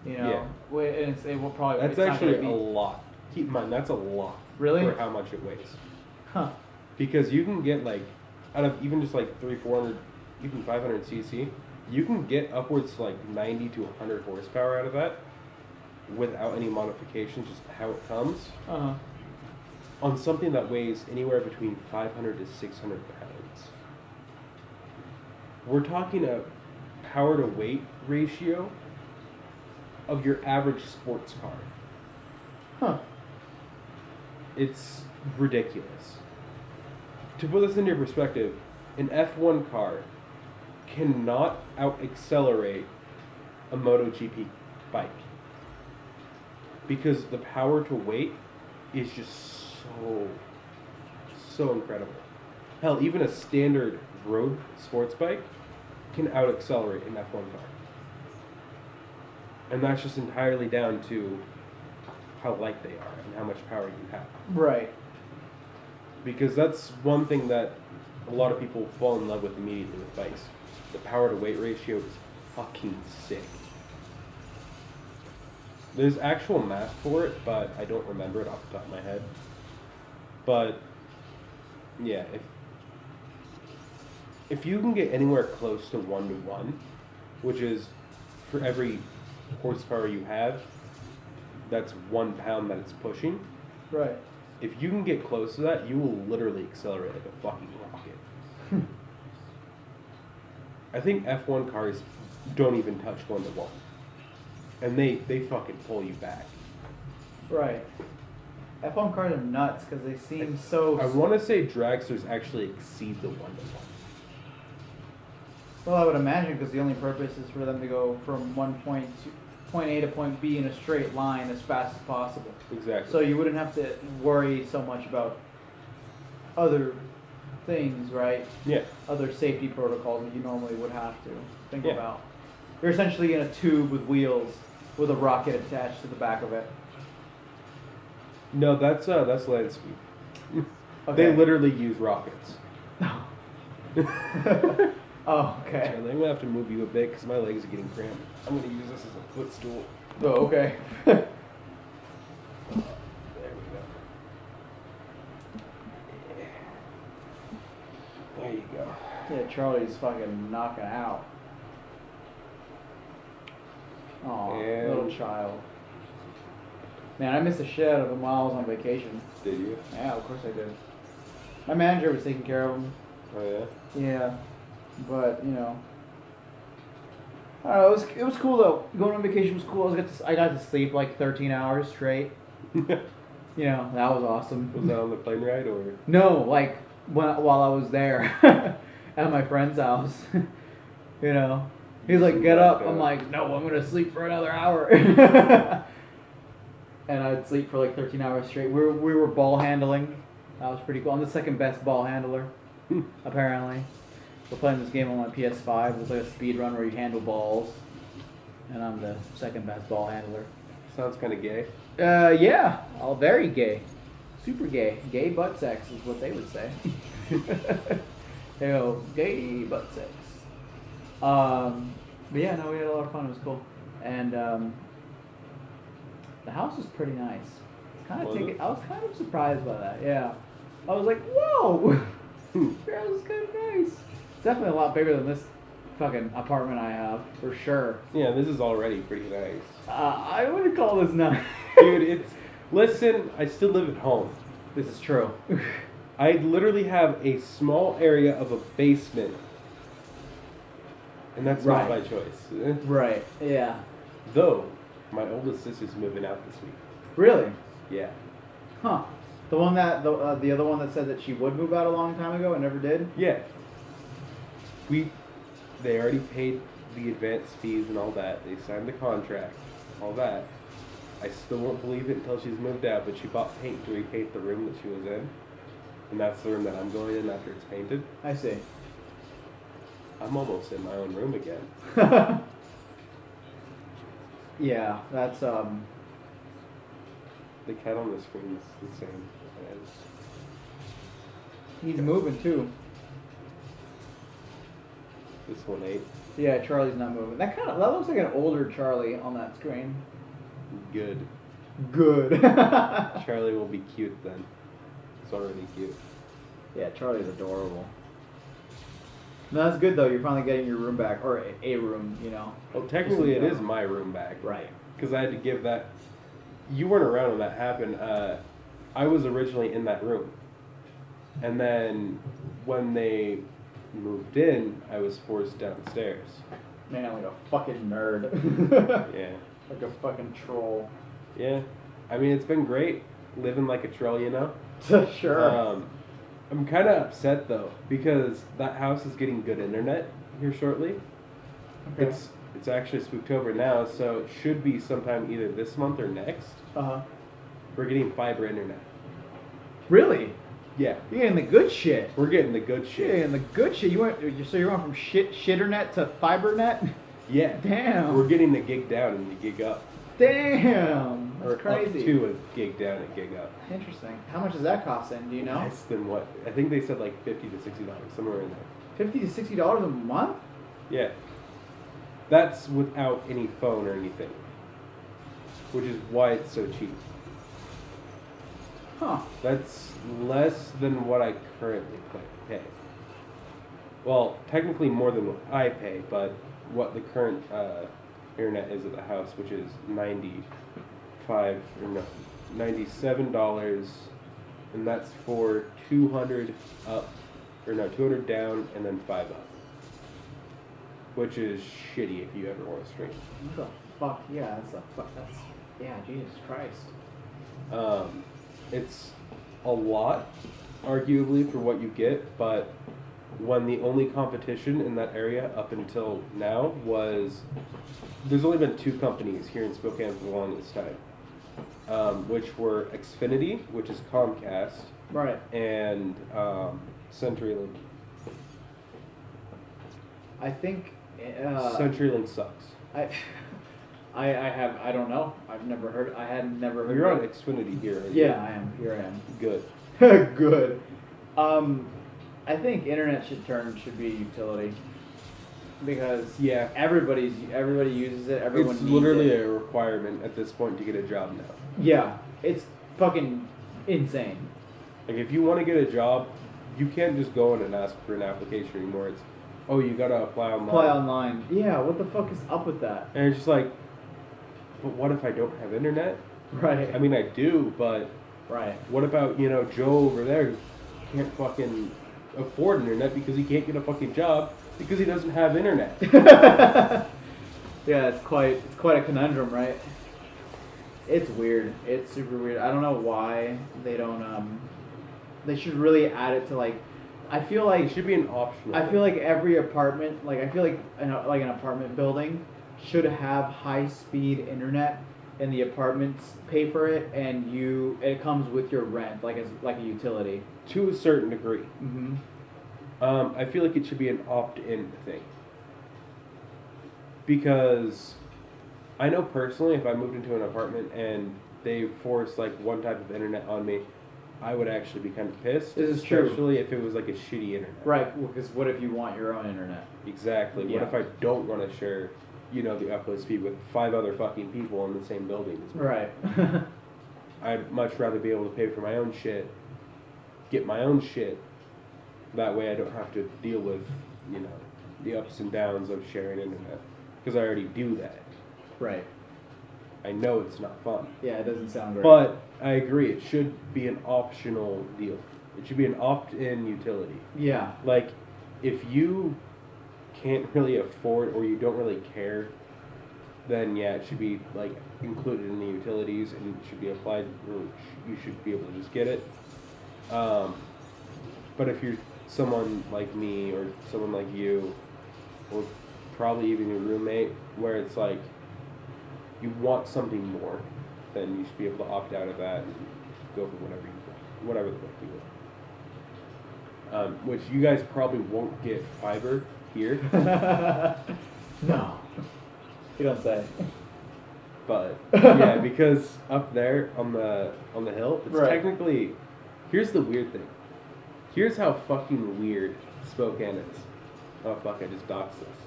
Yeah. And it will probably. That's it's not actually gonna a be, lot. Keep in mind, that's a lot. Really? For how much it weighs. Huh. Because you can get like, out of even just like 400, even 500 cc, you can get upwards to like 90 to 100 horsepower out of that without any modifications, just how it comes. Uh-huh. On something that weighs anywhere between 500 to 600 pounds. We're talking a power to weight ratio of your average sports car. Huh. It's ridiculous. To put this into perspective, an F1 car cannot out-accelerate a MotoGP bike because the power to weight is just so incredible. Hell, even a standard road sports bike can out-accelerate an F1 car. And that's just entirely down to how light they are and how much power you have. Right. Because that's one thing that a lot of people fall in love with immediately with bikes. The power to weight ratio is fucking sick. There's actual math for it, but I don't remember it off the top of my head. But yeah, if you can get anywhere close to 1-to-1, which is for every horsepower you have, that's 1 pound that it's pushing. Right. If you can get close to that, you will literally accelerate like a fucking rocket. I think F1 cars don't even touch 1-to-1. And they fucking pull you back. Right. F1 cars are nuts because they seem so. I want to say dragsters actually exceed the 1-to-1. Well, I would imagine because the only purpose is for them to go from point A to point B in a straight line as fast as possible. Exactly. So you wouldn't have to worry so much about other things, right? Yeah. Other safety protocols that you normally would have to think Yeah. about. You're essentially in a tube with wheels with a rocket attached to the back of it. No, that's land speed. Okay. They literally use rockets. Oh, okay. Charlie, I'm gonna have to move you a bit because my legs are getting cramped. I'm gonna use this as a footstool. Oh, okay. There we go. Yeah. There you go. Yeah, Charlie's fucking knocking out. Oh, And- little child. Man, I missed the shit out of him while I was on vacation. Did you? Yeah, of course I did. My manager was taking care of him. Oh yeah. Yeah, but I don't know, it was cool though. Going on vacation was cool. I got to sleep like 13 hours straight. That was awesome. Was that on the plane ride or? No, like while I was there at my friend's house. He's like, get up. I'm like, no, I'm gonna sleep for another hour. And I'd sleep for like 13 hours straight. We were ball handling. That was pretty cool. I'm the second best ball handler, apparently. We're playing this game on my PS5. It's like a speed run where you handle balls, and I'm the second best ball handler. Sounds kind of gay. Yeah. All very gay. Super gay. Gay butt sex is what they would say. Hell, gay butt sex. But yeah, no, we had a lot of fun. It was cool. And the house was pretty nice. I was kind of surprised by that. Yeah. I was like, whoa! Your house is kind of nice. It's definitely a lot bigger than this fucking apartment I have, for sure. Yeah, this is already pretty nice. I wouldn't call this nice. Dude, it's... Listen, I still live at home. This is true. I literally have a small area of a basement. And that's not Right. by choice. Right, yeah. Though, my oldest sister's moving out this week. Really? Yeah. Huh. The one that, the other one that said that she would move out a long time ago and never did? Yeah. They already paid the advance fees and all that. They signed the contract, all that. I still won't believe it until she's moved out, but she bought paint to repaint the room that she was in. And that's the room that I'm going in after it's painted. I see. I'm almost in my own room again. Yeah, that's, The cat on the screen is the same as... he's moving too. This one ate. Yeah, Charlie's not moving. That looks like an older Charlie on that screen. Good. Good. Charlie will be cute then. It's already cute. Yeah, Charlie's adorable. No, that's good though. You're finally getting your room back, or a room, you know. Well, technically it is my room back. Right. Because I had to give that... You weren't around when that happened. I was originally in that room. And then when they moved in, I was forced downstairs. Man, like a fucking nerd. Yeah. Like a fucking troll. Yeah. I mean, it's been great living like a troll, you know? Sure. I'm kind of upset though because that house is getting good internet here shortly. Okay. It's actually Spooktober now, so it should be sometime either this month or next. Uh-huh. We're getting fiber internet. Really? Yeah, You're getting the good shit. we're getting the good You're shit. getting the good shit. You went from shitternet to fibernet? Yeah. Damn. We're getting the gig down and the gig up. Damn. Or That's crazy. up to a gig down and gig up. Interesting. How much does that cost then? Do you know? Less than what? I think they said like $50 to $60, somewhere in there. $50 to $60 a month? Yeah. That's without any phone or anything. Which is why it's so cheap. Huh. That's less than what I currently pay. Well, technically more than what I pay, but what the current internet is at the house, which is $97, and that's for 200 up, or no, 200 down and then 5 up, which is shitty if you ever want to stream. What the fuck? Yeah, that's yeah, Jesus Christ. It's a lot, arguably, for what you get, but when the only competition in that area up until now was, there's only been 2 companies here in Spokane for the longest time, which were Xfinity, which is Comcast, Right. and CenturyLink. I think CenturyLink sucks. I don't know. I had never heard You're of on it. Xfinity here, aren't you? Yeah, I am. Here I am. Good. Good. I think internet should be a utility because Yeah. everybody uses it. Everyone It's needs literally it. a requirement at this point to get a job now. Yeah, it's fucking insane. Like, if you want to get a job, you can't just go in and ask for an application anymore. It's, oh, you gotta apply online. Apply online. Yeah, what the fuck is up with that? And it's just like, but what if I don't have internet? Right. I mean, I do, but right. what about, Joe over there who can't fucking afford internet because he can't get a fucking job because he doesn't have internet? Yeah, it's quite a conundrum, right? It's weird. It's super weird. I don't know why they don't. They should really add it to like. I feel like It should be an optional. I feel like every apartment, like I feel like an apartment building, should have high speed internet, and the apartments pay for it, and it comes with your rent, like as like a utility. to a certain degree. Mm-hmm. I feel like it should be an opt-in thing. Because I know personally, if I moved into an apartment and they forced like one type of internet on me, I would actually be kind of pissed. This is true. Especially if it was like a shitty internet. Right, because what if you want your own internet? Exactly. Yeah. What if I don't want to share, the upload speed with 5 other fucking people in the same building as me? Right. I'd much rather be able to pay for my own shit, get my own shit. That way I don't have to deal with, the ups and downs of sharing internet. Because I already do that. Right. I know it's not fun. Yeah, it doesn't sound great. But I agree, it should be an optional deal. It should be an opt-in utility. Yeah. Like, if you can't really afford or you don't really care, then yeah, it should be like included in the utilities and it should be applied, or you should be able to just get it. But if you're someone like me or someone like you, or probably even your roommate, where it's like you want something more, then you should be able to opt out of that and go for whatever the fuck you want. Which you guys probably won't get fiber here. No. You don't say. But yeah, because up there on the hill, it's Right. technically. Here's the weird thing. Here's how fucking weird Spokane is. Oh fuck! I just doxed this.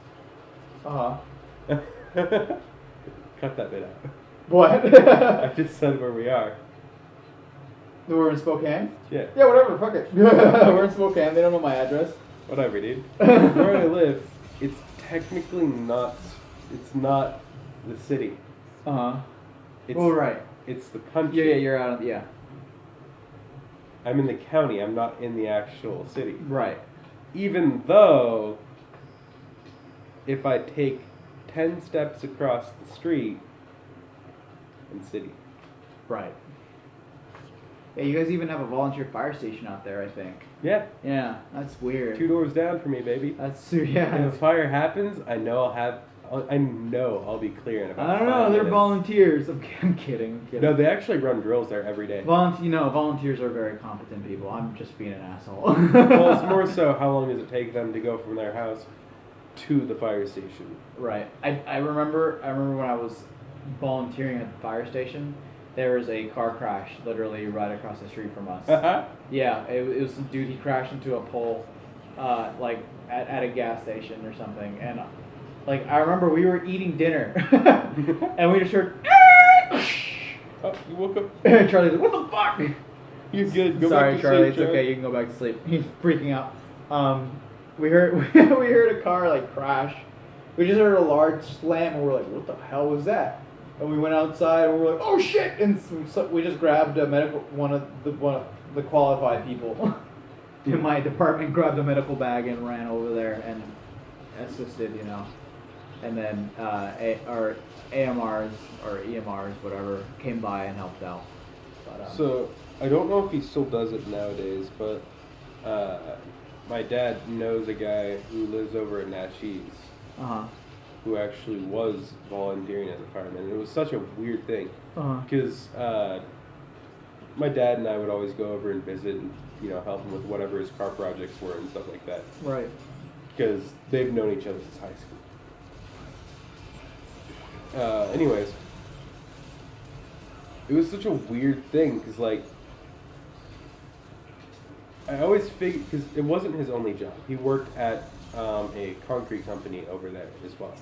Cut that bit out. What? I just said where we are. We're in Spokane? Yeah. Yeah, whatever, fuck it. We're in Spokane, they don't know my address. Whatever, dude. Where I live, it's technically not. It's not the city. Uh-huh. It's, Oh, right. It's the country. Yeah, you're out of, yeah. I'm in the county. I'm not in the actual city. Right. Even though, if I take 10 steps across the street, I'm city. Right. Yeah, you guys even have a volunteer fire station out there, I think. Yeah. Yeah, that's weird. 2 doors down for me, baby. That's, yeah. If a fire happens, I know I'll be clear in about I don't 5 know, they're minutes. volunteers. I'm kidding. No, they actually run drills there every day. Volunteers are very competent people. I'm just being an asshole. Well, it's more so how long does it take them to go from their house to the fire station? Right. I remember when I was volunteering at the fire station, there was a car crash literally right across the street from us. Yeah, it was some dude, he crashed into a pole, like at a gas station or something, and like I remember we were eating dinner, and we just heard. Oh, you woke up. And Charlie's like, "What the fuck?" You're good. Go Sorry, back to Charlie. sleep, It's okay. You can go back to sleep. He's freaking out. We heard we heard a car like crash. We just heard a large slam, and we're like, "What the hell was that?" And we went outside, and we were like, "Oh shit!" And so we just grabbed one of the qualified people in my department, grabbed a medical bag, and ran over there and assisted, And then our AMRs or EMRs, whatever, came by and helped out. But, So I don't know if he still does it nowadays, but my dad knows a guy who lives over at Natchez, who actually was volunteering as a fireman. And it was such a weird thing because my dad and I would always go over and visit and help him with whatever his car projects were and stuff like that. Right. Because they've known each other since high school. Anyways, it was such a weird thing because, like, I always figured, because it wasn't his only job. He worked at a concrete company over there as well.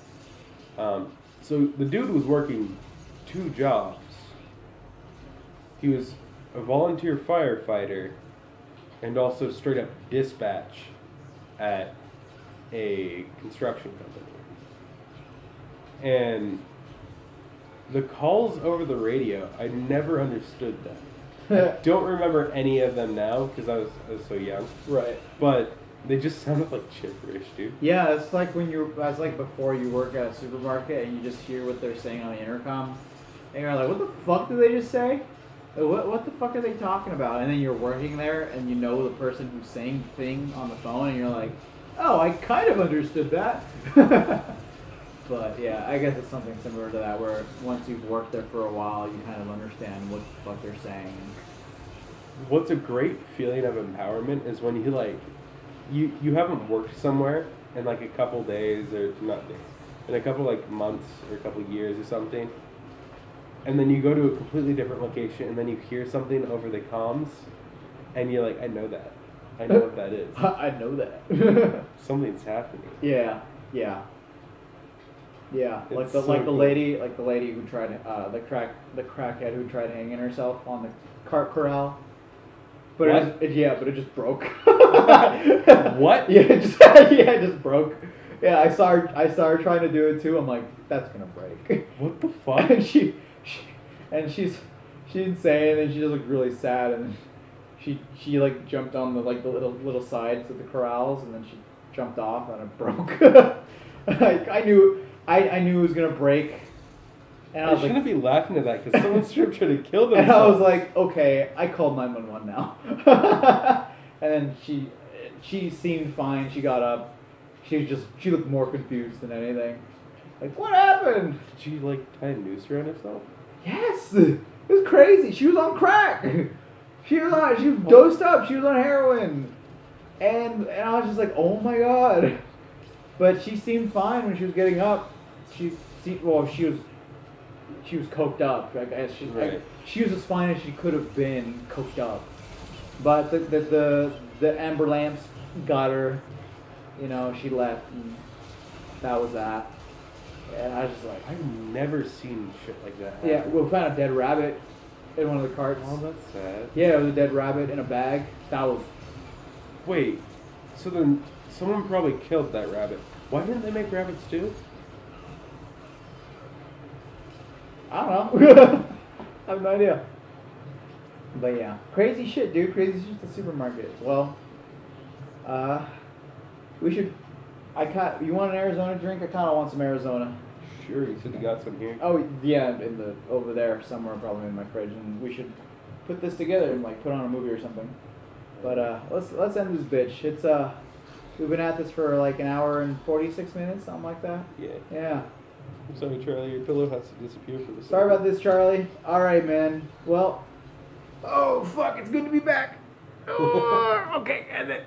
So the dude was working 2 jobs. He was a volunteer firefighter and also straight up dispatch at a construction company. And the calls over the radio, I never understood them. I don't remember any of them now because I was so young. Right. But they just sounded like gibberish, dude. Yeah, it's like that's like before you work at a supermarket and you just hear what they're saying on the intercom, and you're like, what the fuck did they just say? What the fuck are they talking about? And then you're working there and you know the person who's saying the thing on the phone and you're like, oh, I kind of understood that. But yeah, I guess it's something similar to that where once you've worked there for a while, you kind of understand what the fuck they're saying. What's a great feeling of empowerment is when you haven't worked somewhere in like a couple days or not days, in a couple like months or a couple years or something, and then you go to a completely different location, and then you hear something over the comms, and you're like, I know that. I know what that is. I know that. Something's happening. Yeah. Like It's the so cool. lady who tried the crackhead who tried hanging herself on the cart corral. But What? it just broke. What? Yeah, it just broke. Yeah, I saw her trying to do it too. I'm like, that's gonna break. What the fuck? And she's insane, and she just looked really sad, and she like jumped on the little sides of the corrals, and then she jumped off, and it broke. I knew it was gonna break, and I I was like, shouldn't be laughing at that because someone's trying to kill themselves. and I was like, okay, I called 911 now. And then she seemed fine. She got up. She looked more confused than anything. Like, what happened? Did she like tie a noose around herself? Yes, it was crazy. She was on crack. She was dosed up. She was on heroin, and I was just like, oh my god. But she seemed fine when she was getting up. She was coked up. I guess Right. she was as fine as she could have been coked up. But the amber lamps got her. You know, she left, and that was that. And I was just like, I've never seen shit like that happen. yeah, we found a dead rabbit in one of the carts. Oh, that's sad. Yeah, it was a dead rabbit in a bag. That was, Wait, so then someone probably killed that rabbit. Why didn't they make rabbits too? I don't know. I have no idea. But yeah, crazy shit, dude. Crazy shit at the supermarket. Well, we should. You want an Arizona drink? I kind of want some Arizona. Sure, you said you got some here. Oh yeah, over there somewhere, probably in my fridge, and we should put this together and like put on a movie or something. But let's end this bitch. It's we've been at this for like an hour and 46 minutes, something like that. Yeah. Yeah. I'm sorry, Charlie. Your pillow has to disappear for this. Sorry about this, Charlie. All right, man. Well, oh fuck, it's good to be back. Oh, okay, and then.